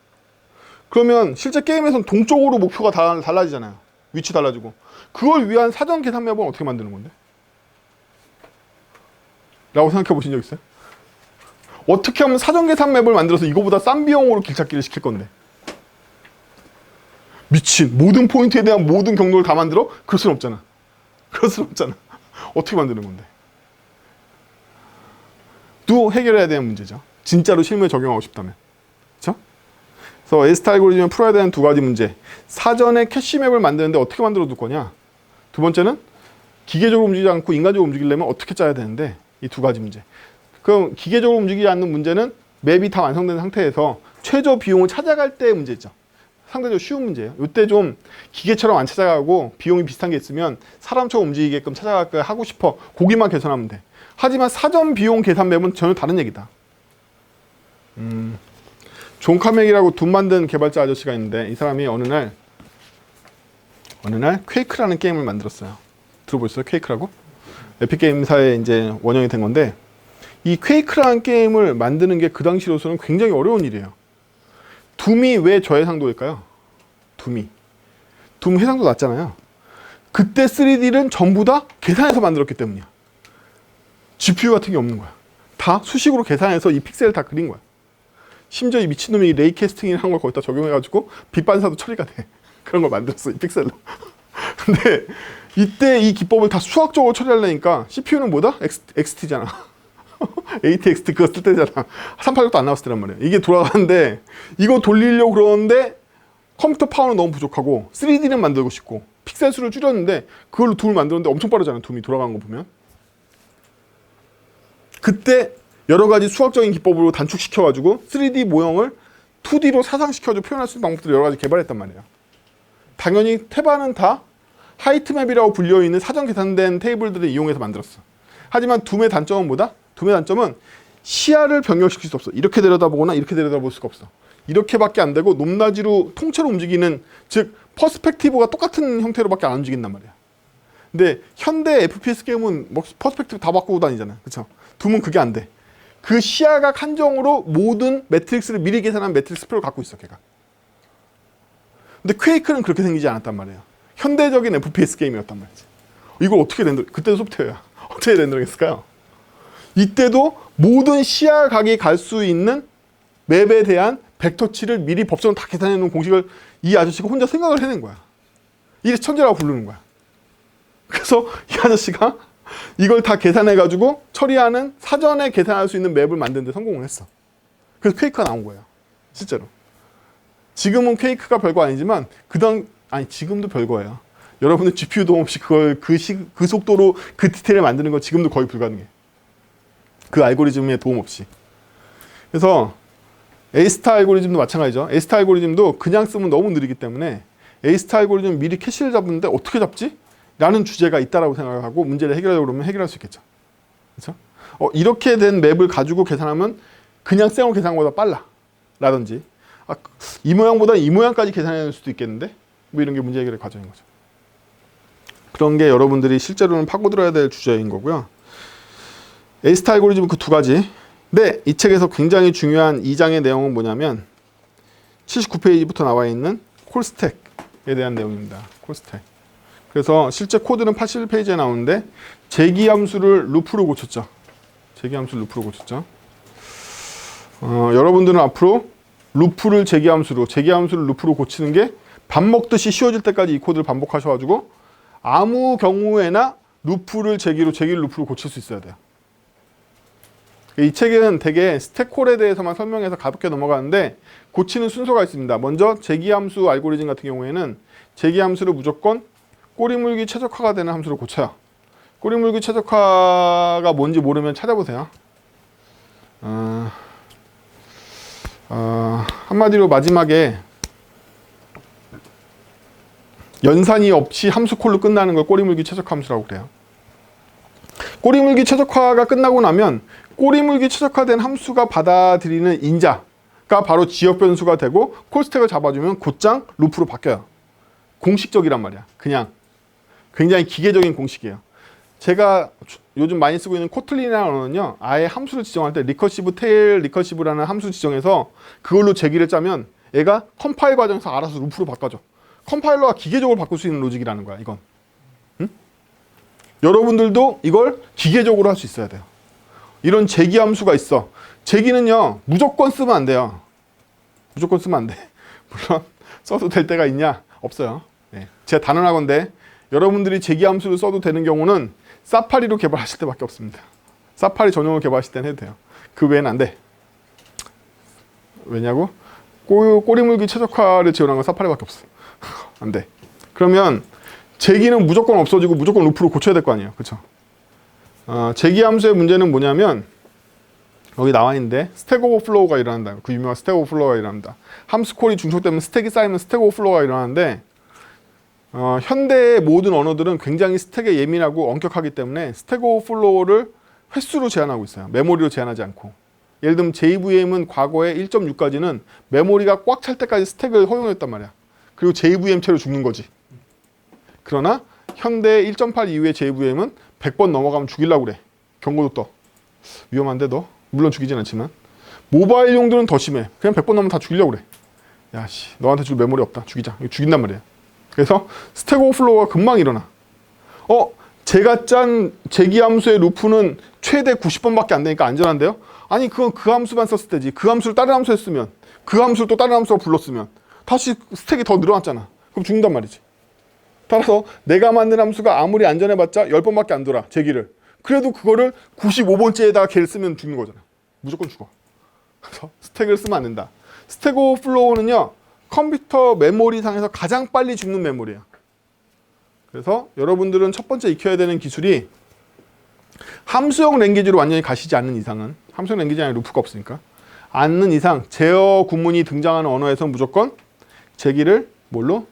그러면 실제 게임에서는 동쪽으로 목표가 다 달라지잖아요. 위치 달라지고. 그걸 위한 사전 계산 맵은 어떻게 만드는 건데? 라고 생각해 보신 적 있어요? 어떻게 하면 사전 계산 맵을 만들어서 이거보다 싼 비용으로 길찾기를 시킬 건데? 미친. 모든 포인트에 대한 모든 경로를 다 만들어? 그럴 순 없잖아. 그럴 순 없잖아. 어떻게 만드는 건데? 또 해결해야 되는 문제죠. 진짜로 실무에 적용하고 싶다면. 그렇죠? 그래서 A-스타 알고리즘을 풀어야 되는 두 가지 문제. 사전에 캐시맵을 만드는데 어떻게 만들어 둘 거냐? 두 번째는 기계적으로 움직이지 않고 인간적으로 움직이려면 어떻게 짜야 되는데 이 두 가지 문제. 그럼 기계적으로 움직이지 않는 문제는 맵이 다 완성된 상태에서 최저 비용을 찾아갈 때의 문제죠. 상대적으로 쉬운 문제예요. 이때 좀 기계처럼 안 찾아가고 비용이 비슷한 게 있으면 사람처럼 움직이게끔 찾아가게 하고 싶어. 거기만 개선하면 돼. 하지만 사전 비용 계산 맵은 전혀 다른 얘기다. 존 카맥이라고 돈 만든 개발자 아저씨가 있는데 이 사람이 어느 날 퀘이크라는 게임을 만들었어요. 들어보셨어요? 퀘이크라고? 에픽 게임사에 이제 원형이 된 건데 이 퀘이크라는 게임을 만드는 게 그 당시로서는 굉장히 어려운 일이에요. 둠이 왜 저해상도일까요? 둠 해상도 낮잖아요. 그때 3D는 전부 다 계산해서 만들었기 때문이야. GPU 같은 게 없는 거야. 다 수식으로 계산해서 이 픽셀을 다 그린 거야. 심지어 이 미친놈이 레이캐스팅이라는 걸 거기다 적용해가지고 빛 반사도 처리가 돼. 그런 걸 만들었어, 이 픽셀로. 근데 이때 이 기법을 다 수학적으로 처리하려니까 CPU는 뭐다? XT잖아. ATXT 그거 쓸 때잖아. 386도 안 나왔을 때란 말이야. 이게 돌아가는데 이거 돌리려고 그러는데 컴퓨터 파워는 너무 부족하고 3D는 만들고 싶고 픽셀 수를 줄였는데 그걸로 둠을 만들었는데 엄청 빠르잖아. 둠이 돌아가는 거 보면. 그때 여러 가지 수학적인 기법으로 단축시켜가지고 3D 모형을 2D로 사상시켜서 표현할 수 있는 방법들을 여러 가지 개발했단 말이에요. 당연히 태반은 다 하이트맵이라고 불려있는 사전 계산된 테이블들을 이용해서 만들었어. 하지만 둠의 단점은 뭐다? 둠의 단점은 시야를 변경시킬 수 없어. 이렇게 내려다보거나 이렇게 내려다볼 수가 없어. 이렇게밖에 안 되고 높낮이로 통째로 움직이는, 즉 퍼스펙티브가 똑같은 형태로밖에 안 움직인단 말이야. 근데 현대 FPS 게임은 뭐 퍼스펙티브 다 바꾸고 다니잖아. 그쵸? 둠은 그게 안 돼. 그 시야각 한정으로 모든 매트릭스를 미리 계산한 매트릭스 표를 갖고 있어, 걔가. 근데 퀘이크는 그렇게 생기지 않았단 말이에요. 현대적인 FPS 게임이었단 말이지. 이걸 어떻게 그때도 소프트웨어야. 어떻게 렌더링했을까요? 이때도 모든 시야각이 갈 수 있는 맵에 대한 벡터치를 미리 법적으로 다 계산해 놓은 공식을 이 아저씨가 혼자 생각을 해낸 거야. 이게 천재라고 부르는 거야. 그래서 이 아저씨가 이걸 다 계산해가지고 처리하는 사전에 계산할 수 있는 맵을 만드는 데 성공을 했어. 그래서 퀘이크가 나온 거예요. 실제로. 지금은 퀘이크가 별거 아니지만 지금도 별거예요. 여러분은 GPU 도움 없이 그걸 그 속도로 그 디테일을 만드는 건 지금도 거의 불가능해. 그 알고리즘의 도움 없이. 그래서 A-스타 알고리즘도 마찬가지죠. A-스타 알고리즘도 그냥 쓰면 너무 느리기 때문에 A-스타 알고리즘 미리 캐시를 잡는데 어떻게 잡지? 라는 주제가 있다라고 생각하고 문제를 해결하려고 그러면 해결할 수 있겠죠. 그렇죠? 이렇게 된 맵을 가지고 계산하면 그냥 쌩얼 계산보다 빨라. 라든지 이 모양보다 이 모양까지 계산할 수도 있겠는데 뭐 이런 게 문제 해결의 과정인 거죠. 그런 게 여러분들이 실제로는 파고들어야 될 주제인 거고요. A-스타 알고리즘 그 두 가지. 근데 이 책에서 굉장히 중요한 2장의 내용은 뭐냐면 79페이지부터 나와 있는 콜스택에 대한 내용입니다. 콜스택. 그래서 실제 코드는 81페이지에 나오는데 제기함수를 루프로 고쳤죠. 제기함수를 루프로 고쳤죠. 여러분들은 앞으로 루프를 제기함수를 루프로 고치는 게 밥 먹듯이 쉬워질 때까지 이 코드를 반복하셔가지고 아무 경우에나 루프를 제기로 루프로 고칠 수 있어야 돼요. 이 책은 되게 스택콜에 대해서만 설명해서 가볍게 넘어가는데 고치는 순서가 있습니다. 먼저 제기함수 알고리즘 같은 경우에는 제기함수를 무조건 꼬리물기 최적화가 되는 함수로 고쳐요. 꼬리물기 최적화가 뭔지 모르면 찾아보세요. 한마디로 마지막에 연산이 없이 함수콜로 끝나는 걸 꼬리물기 최적화 함수라고 그래요. 꼬리물기 최적화가 끝나고 나면 꼬리물기 최적화된 함수가 받아들이는 인자가 바로 지역 변수가 되고 콜스택을 잡아주면 곧장 루프로 바뀌어요. 공식적이란 말이야. 그냥 굉장히 기계적인 공식이에요. 제가 요즘 많이 쓰고 있는 코틀린이라는 언어는요, 아예 함수를 지정할 때 리커시브 테일 리커시브라는 함수 지정해서 그걸로 제기를 짜면 얘가 컴파일 과정에서 알아서 루프로 바꿔줘. 컴파일러가 기계적으로 바꿀 수 있는 로직이라는 거야, 이건. 응? 여러분들도 이걸 기계적으로 할 수 있어야 돼요. 이런 제기 함수가 있어. 제기는요, 무조건 쓰면 안 돼요. 무조건 쓰면 안 돼. 물론 써도 될 때가 있냐? 없어요. 네. 제가 단언하건대 여러분들이 제기 함수를 써도 되는 경우는 사파리로 개발하실 때밖에 없습니다. 사파리 전용으로 개발하실 때는 해도 돼요. 그 외에는 안 돼. 왜냐고? 꼬리물기 최적화를 지원한 건 사파리밖에 없어. 안 돼. 그러면 제기는 무조건 없어지고 무조건 루프로 고쳐야 될 거 아니에요. 그렇죠? 제기 함수의 문제는 뭐냐면 여기 나와 있는데 스택 오버플로우가 일어난다. 그 유명한 스택 오버플로우가 일어납니다. 함수 콜이 중첩되면 스택이 쌓이면 스택 오버플로우가 일어나는데 현대의 모든 언어들은 굉장히 스택에 예민하고 엄격하기 때문에 스택 오버플로우를 횟수로 제한하고 있어요. 메모리로 제한하지 않고. 예를 들면 JVM은 과거에 1.6까지는 메모리가 꽉 찰 때까지 스택을 허용했단 말이야. 그리고 JVM체로 죽는 거지. 그러나 현대 1.8 이후의 JVM은 100번 넘어가면 죽이려고 그래. 경고도 떠. 위험한데 너? 물론 죽이진 않지만. 모바일 용도는 더 심해. 그냥 100번 넘으면 다 죽이려고 그래. 야, 씨, 너한테 줄 메모리 없다. 죽이자. 이거 죽인단 말이야. 그래서 스택 오버플로우가 금방 일어나. 제가 짠 제기함수의 루프는 최대 90번밖에 안 되니까 안전한데요? 아니, 그건 그 함수만 썼을 때지. 그 함수를 다른 함수 했으면, 그 함수를 또 다른 함수가 불렀으면 다시 스택이 더 늘어났잖아. 그럼 죽는단 말이지. 따라서 내가 만든 함수가 아무리 안전해봤자 10번밖에 안 돌아, 제기를. 그래도 그거를 95번째에다가 걔를 쓰면 죽는 거잖아. 무조건 죽어. 그래서 스택을 쓰면 안 된다. 스택 오버플로우는요, 컴퓨터 메모리상에서 가장 빨리 죽는 메모리예요. 그래서 여러분들은 첫 번째 익혀야 되는 기술이 함수형 랭귀지로 완전히 가시지 않는 이상은, 함수형 랭귀지 안에 루프가 없으니까, 않는 이상 제어 구문이 등장하는 언어에서는 무조건 제기를 뭘로?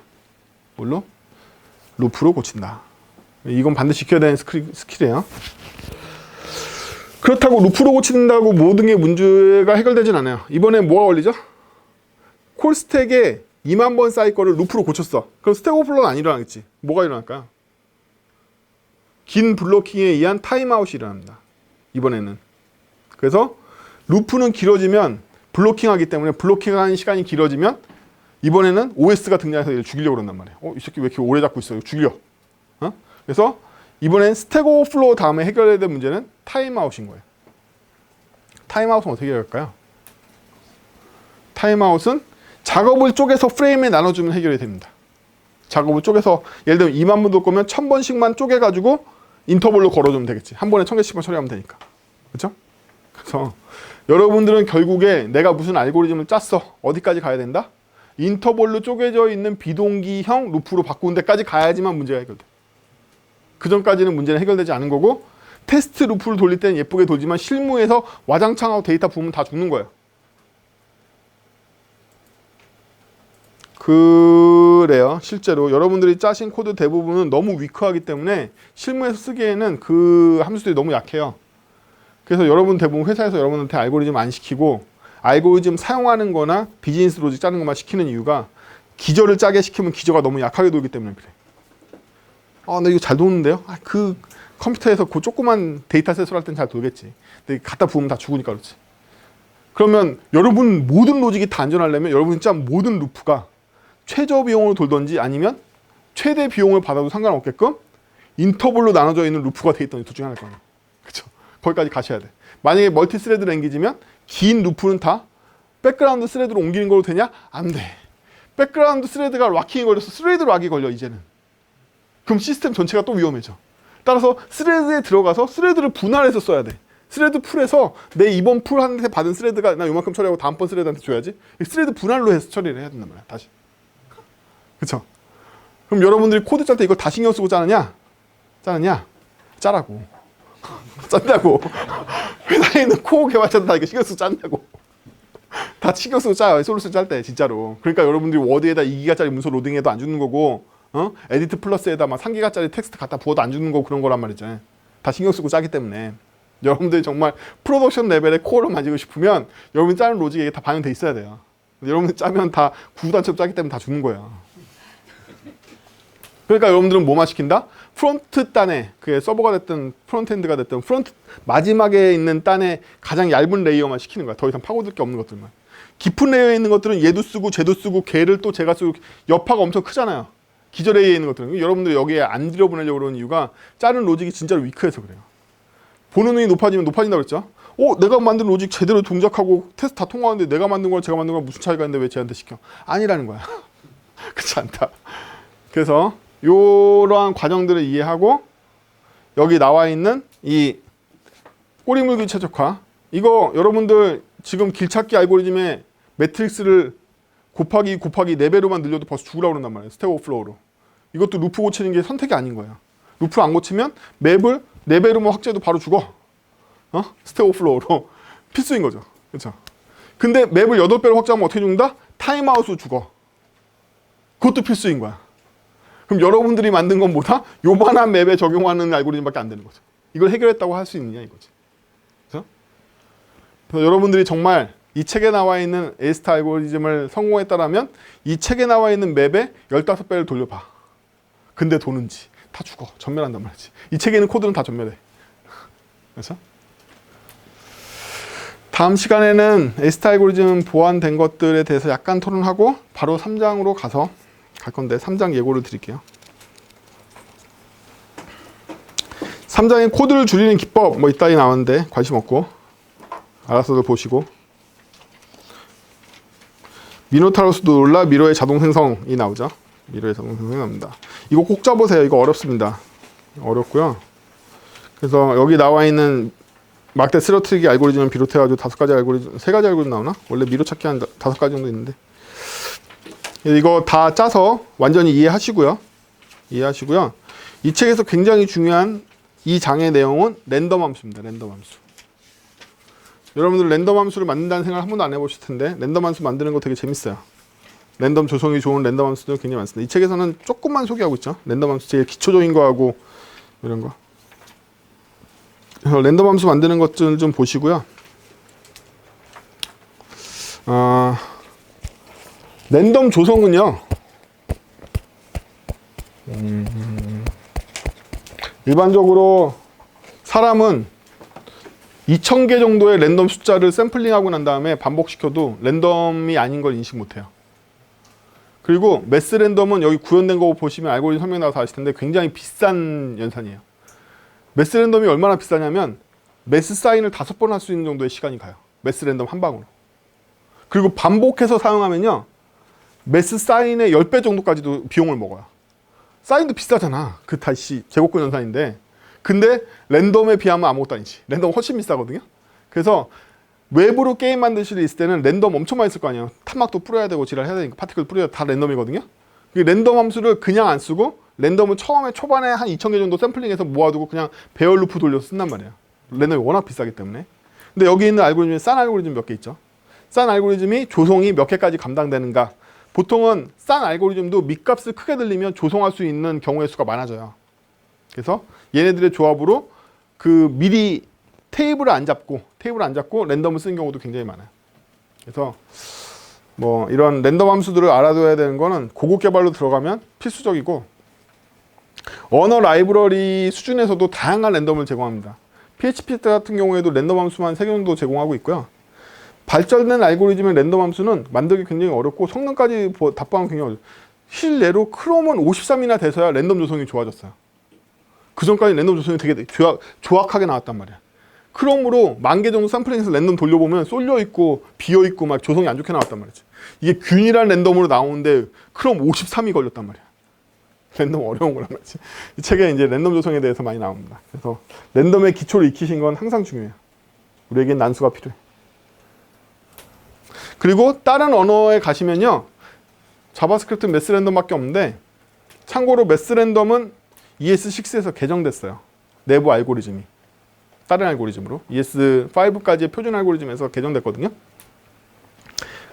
루프로 고친다. 이건 반드시 익혀야 되는 스킬이에요. 그렇다고 루프로 고친다고 모든 게 문제가 해결되진 않아요. 이번에 뭐가 걸리죠? 콜스택에 2만 번 쌓일 거를 루프로 고쳤어. 그럼 스택 오버플로우는 안 일어나겠지. 뭐가 일어날까요? 긴 블로킹에 의한 타임아웃이 일어납니다. 이번에는. 그래서 루프는 길어지면 블로킹하기 때문에 블로킹하는 시간이 길어지면 이번에는 OS가 등장해서 얘를 죽이려고 그런단 말이에요. 이 새끼 왜 이렇게 오래 잡고 있어? 죽여. 그래서 이번엔 스택 오버플로우 다음에 해결해야 될 문제는 타임아웃인 거예요. 타임아웃은 어떻게 해결할까요? 타임아웃은 작업을 쪼개서 프레임에 나눠주면 해결이 됩니다. 작업을 쪼개서 예를 들면 2만 번 돌 거면 1000번씩만 쪼개가지고 인터벌로 걸어주면 되겠지. 한 번에 1000개씩만 처리하면 되니까. 그렇죠? 그래서 여러분들은 결국에 내가 무슨 알고리즘을 짰어. 어디까지 가야 된다? 인터벌로 쪼개져 있는 비동기형 루프로 바꾸는 데까지 가야지만 문제가 해결돼. 그 전까지는 문제는 해결되지 않은 거고, 테스트 루프를 돌릴 때는 예쁘게 돌지만 실무에서 와장창하고 데이터 부으면 다 죽는 거예요. 그래요. 실제로 여러분들이 짜신 코드 대부분은 너무 위크하기 때문에 실무에서 쓰기에는 그 함수들이 너무 약해요. 그래서 여러분 대부분 회사에서 여러분한테 알고리즘 안 시키고 알고리즘 사용하는 거나 비즈니스 로직 짜는 것만 시키는 이유가 기저를 짜게 시키면 기저가 너무 약하게 돌기 때문에 그래. 나 이거 잘 도는데요? 그 컴퓨터에서 그 조그만 데이터셋으로 할 땐 잘 돌겠지. 근데 갖다 부으면 다 죽으니까 그렇지. 그러면 여러분 모든 로직이 다 안전하려면 여러분이 짠 모든 루프가 최저 비용으로 돌던지 아니면 최대 비용을 받아도 상관없게끔 인터벌로 나눠져 있는 루프가 돼 있던 둘 중에 하나일 거예요. 그렇죠? 거기까지 가셔야 돼. 만약에 멀티 스레드 랭귀지면 긴 루프는 다 백그라운드 스레드로 옮기는 걸로 되냐? 안 돼. 백그라운드 스레드가 락킹이 걸려서 스레드 락이 걸려 이제는. 그럼 시스템 전체가 또 위험해져. 따라서 스레드에 들어가서 스레드를 분할해서 써야 돼. 스레드 풀에서 내 이번 풀한테 받은 스레드가 나 요만큼 처리하고 다음번 스레드한테 줘야지. 스레드 분할로 해서 처리를 해야 된단 말이야. 다시. 그쵸? 그럼 여러분들이 코드 짤 때 이걸 다 신경 쓰고 짜느냐? 짜라고. 짠다고. 회사에 있는 코어 개발자들 다 이거 신경 쓰고 짠다고. 다 신경 쓰고 짜요. 솔루션 짤 때 진짜로. 그러니까 여러분들이 워드에다 2기가짜리 문서 로딩해도 안 주는 거고 에디트 플러스에다 막 3기가짜리 텍스트 갖다 부어도 안 주는 거고 그런 거란 말이죠. 다 신경 쓰고 짜기 때문에. 여러분들이 정말 프로덕션 레벨의 코어를 만지고 싶으면 여러분이 짜는 로직에 다 반영돼 있어야 돼요. 여러분들 짜면 다 구구단체로 짜기 때문에 다 주는 거예요. 그러니까 여러분들은 뭐만 시킨다? 프론트 단에 그게 서버가 됐든 프론트엔드가 됐든 프론트 마지막에 있는 단에 가장 얇은 레이어만 시키는 거야. 더 이상 파고들 게 없는 것들만. 깊은 레이어에 있는 것들은 얘도 쓰고 쟤도 쓰고 걔를 또 제가 쓰고 여파가 엄청 크잖아요. 기저 레이어에 있는 것들은. 여러분들 여기에 안 들여보내려고 그러는 이유가 짜는 로직이 진짜로 위크해서 그래요. 보는 눈이 높아지면 높아진다고 그랬죠. 내가 만든 로직 제대로 동작하고 테스트 다 통과하는데 내가 만든 거랑 제가 만든 거랑 무슨 차이가 있는데 왜 쟤한테 시켜? 아니라는 거야. 그렇지 않다. 그래서 이러한 과정들을 이해하고 여기 나와 있는 이 꼬리물기 최적화 이거 여러분들 지금 길찾기 알고리즘에 매트릭스를 곱하기 4배로만 늘려도 벌써 죽으라고 그런단 말이에요. 스택 오버플로우로. 이것도 루프 고치는 게 선택이 아닌 거예요. 루프를 안 고치면 맵을 4배로만 확제해도 바로 죽어. 스택 오버플로우로. 필수인 거죠. 그렇죠? 근데 맵을 8배로 확장하면 어떻게 죽는다? 타임아웃으로 죽어. 그것도 필수인 거야. 그럼 여러분들이 만든 건 뭐다? 요만한 맵에 적용하는 알고리즘밖에 안 되는 거죠. 이걸 해결했다고 할 수 있느냐 이거지. 그래서 여러분들이 정말 이 책에 나와 있는 에스타 알고리즘을 성공했다라면 이 책에 나와 있는 맵에 15배를 돌려봐. 근데 도는지 다 죽어. 전멸한단 말이지. 이 책에 있는 코드는 다 전멸해. 그래서 다음 시간에는 에스타 알고리즘 보완된 것들에 대해서 약간 토론하고 바로 3장으로 가서 갈 건데 3장 예고를 드릴게요. 3장에 코드를 줄이는 기법 뭐 이따위 나왔는데 관심 없고 알아서들 보시고 미노타우스도 놀라 미로의 자동 생성이 나오죠. 미로의 자동 생성이 나옵니다. 이거 꼭 짜보세요. 이거 어렵습니다. 어렵고요. 그래서 여기 나와 있는 막대 쓰러트리기 알고리즘을 비롯해가지고 5가지 알고리즘, 3가지 알고리즘 나오나? 원래 미로 찾기 한 5가지 정도 있는데 이거 다 짜서 완전히 이해하시고요. 이 책에서 굉장히 중요한 이 장의 내용은 랜덤 함수입니다. 랜덤 함수. 여러분들 랜덤 함수를 만든다는 생각을 한 번도 안 해보실 텐데 랜덤 함수 만드는 거 되게 재밌어요. 랜덤 조성이 좋은 랜덤 함수들 굉장히 많습니다. 이 책에서는 조금만 소개하고 있죠. 랜덤 함수 제일 기초적인 거하고 이런 거. 그래서 랜덤 함수 만드는 것들 좀 보시고요. 랜덤 조성은요. 일반적으로 사람은 2000개 정도의 랜덤 숫자를 샘플링하고 난 다음에 반복시켜도 랜덤이 아닌 걸 인식 못해요. 그리고 매스 랜덤은 여기 구현된 거 보시면 알고리즘 설명 나와서 아실 텐데 굉장히 비싼 연산이에요. 매스 랜덤이 얼마나 비싸냐면 매스 사인을 5번 할 수 있는 정도의 시간이 가요. 매스 랜덤 한 방으로. 그리고 반복해서 사용하면요. 매스 사인의 10배 정도까지도 비용을 먹어요. 사인도 비싸잖아. 그 다시 제곱근 연산인데. 근데 랜덤에 비하면 아무것도 아니지. 랜덤 훨씬 비싸거든요. 그래서 외부로 게임 만드실 일 있을 때는 랜덤 엄청 많이 쓸 거 아니에요. 탄막도 뿌려야 되고 지랄 해야 되니까 파티클 뿌려야 다 랜덤이거든요. 랜덤 함수를 그냥 안 쓰고 랜덤은 처음에 초반에 한 2000개 정도 샘플링해서 모아두고 그냥 배열 루프 돌려서 쓴단 말이에요. 랜덤이 워낙 비싸기 때문에. 근데 여기 있는 알고리즘에 싼 알고리즘 몇 개 있죠. 싼 알고리즘이 조성이 몇 개까지 감당되는가 보통은 싼 알고리즘도 밑값을 크게 들리면 조성할 수 있는 경우의 수가 많아져요. 그래서 얘네들의 조합으로 그 미리 테이블을 안 잡고 랜덤을 쓰는 경우도 굉장히 많아요. 그래서 뭐 이런 랜덤 함수들을 알아둬야 되는 거는 고급 개발로 들어가면 필수적이고, 언어 라이브러리 수준에서도 다양한 랜덤을 제공합니다. PHP 같은 경우에도 랜덤 함수만 3개 정도 제공하고 있고요. 발전된 알고리즘의 랜덤 함수는 만들기 굉장히 어렵고 성능까지 답방은 굉장히 어렵죠. 실내로 크롬은 53이나 돼서야 랜덤 조성이 좋아졌어요. 그 전까지 랜덤 조성이 되게 조악하게 나왔단 말이야. 크롬으로 10,000개 정도 샘플링해서 랜덤 돌려보면 쏠려있고 비어있고 막 조성이 안 좋게 나왔단 말이지. 이게 균일한 랜덤으로 나오는데 크롬 53이 걸렸단 말이야. 랜덤 어려운 거란 말이지. 이 책에 이제 랜덤 조성에 대해서 많이 나옵니다. 그래서 랜덤의 기초를 익히신 건 항상 중요해요. 우리에겐 난수가 필요해. 그리고 다른 언어에 가시면요, 자바스크립트 매스 랜덤밖에 없는데, 참고로 매스 랜덤은 ES6에서 개정됐어요. 내부 알고리즘이 다른 알고리즘으로 ES5까지의 표준 알고리즘에서 개정됐거든요.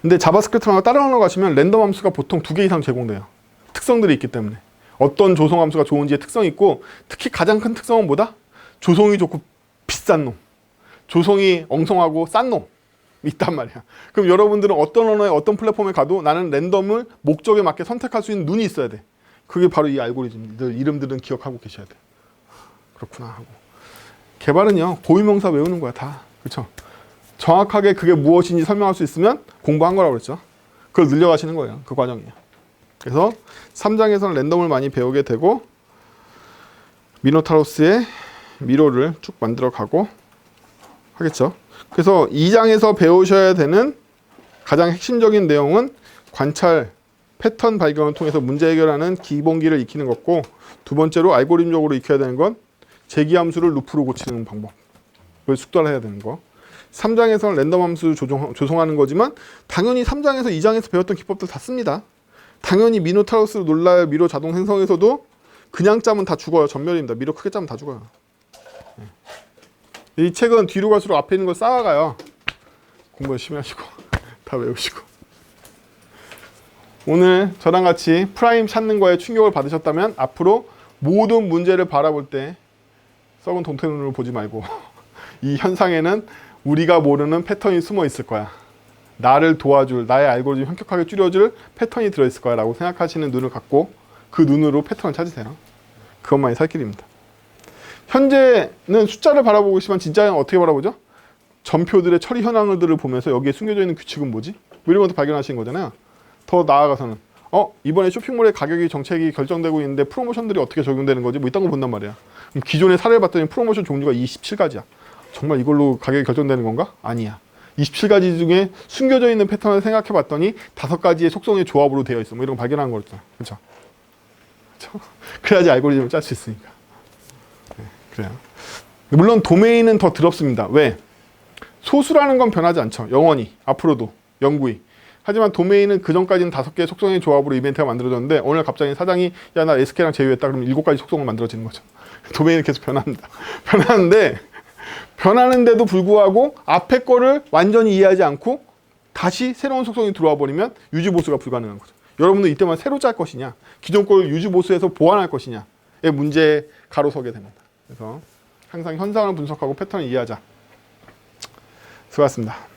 근데 자바스크립트 말고 다른 언어 가시면 랜덤 함수가 보통 2개 이상 제공돼요. 특성들이 있기 때문에. 어떤 조성 함수가 좋은지의 특성이 있고, 특히 가장 큰 특성은 뭐다? 조성이 좋고 비싼 놈, 조성이 엉성하고 싼 놈 있단 말이야. 그럼 여러분들은 어떤 언어에 어떤 플랫폼에 가도 나는 랜덤을 목적에 맞게 선택할 수 있는 눈이 있어야 돼. 그게 바로 이 알고리즘들 이름들은 기억하고 계셔야 돼. 그렇구나 하고. 개발은요, 고유명사 외우는 거야 다. 그렇죠? 정확하게 그게 무엇인지 설명할 수 있으면 공부한 거라고 그랬죠. 그걸 늘려가시는 거예요. 그 과정이에요. 그래서 3장에서는 랜덤을 많이 배우게 되고, 미노타우로스의 미로를 쭉 만들어 가고 하겠죠. 그래서 2장에서 배우셔야 되는 가장 핵심적인 내용은 관찰, 패턴 발견을 통해서 문제 해결하는 기본기를 익히는 것고, 두 번째로 알고리즘적으로 익혀야 되는 건 재기함수를 루프로 고치는 방법을 숙달해야 되는 거. 3장에서는 랜덤 함수 조성하는 거지만 당연히 3장에서 2장에서 배웠던 기법들 다 씁니다. 당연히 미노타우로스로 놀라요. 미로 자동 생성에서도 그냥 짜면 다 죽어요. 전멸입니다. 미로 크게 짜면 다 죽어요. 이 책은 뒤로 갈수록 앞에 있는 걸 쌓아가요. 공부 열심히 하시고 다 외우시고. 오늘 저랑 같이 프라임 찾는 거에 충격을 받으셨다면 앞으로 모든 문제를 바라볼 때 썩은 동태 눈으로 보지 말고 이 현상에는 우리가 모르는 패턴이 숨어 있을 거야. 나를 도와줄, 나의 알고리즘 현격하게 줄여줄 패턴이 들어있을 거야 라고 생각하시는 눈을 갖고 그 눈으로 패턴을 찾으세요. 그것만이 살 길입니다. 현재는 숫자를 바라보고 있지만 진짜는 어떻게 바라보죠? 전표들의 처리 현황들을 보면서 여기에 숨겨져 있는 규칙은 뭐지? 뭐 이런 것도 발견하시는 거잖아요. 더 나아가서는 이번에 쇼핑몰의 가격이 정책이 결정되고 있는데 프로모션들이 어떻게 적용되는 거지? 뭐 이딴 걸 본단 말이야. 그럼 기존의 사례를 봤더니 프로모션 종류가 27가지야. 정말 이걸로 가격이 결정되는 건가? 아니야. 27가지 중에 숨겨져 있는 패턴을 생각해 봤더니 5가지의 속성의 조합으로 되어 있어. 뭐 이런 거 발견한 거였잖아. 그렇죠? 그래야지 알고리즘을 짤 수 있으니까. 네, 그래요. 물론 도메인은 더 더럽습니다. 왜? 소수라는 건 변하지 않죠. 영원히. 앞으로도. 영구히. 하지만 도메인은 그 전까지는 5개의 속성의 조합으로 이벤트가 만들어졌는데 오늘 갑자기 사장이 야 나 SK랑 제휴했다 그러면 7가지 속성을 만들어지는 거죠. 도메인은 계속 변합니다. 변하는데도 불구하고 앞에 거를 완전히 이해하지 않고 다시 새로운 속성이 들어와 버리면 유지 보수가 불가능한 거죠. 여러분은 이때만 새로 짤 것이냐, 기존 걸 유지 보수해서 보완할 것이냐의 문제에 가로서게 됩니다. 그래서 항상 현상을 분석하고 패턴을 이해하자. 수고하셨습니다.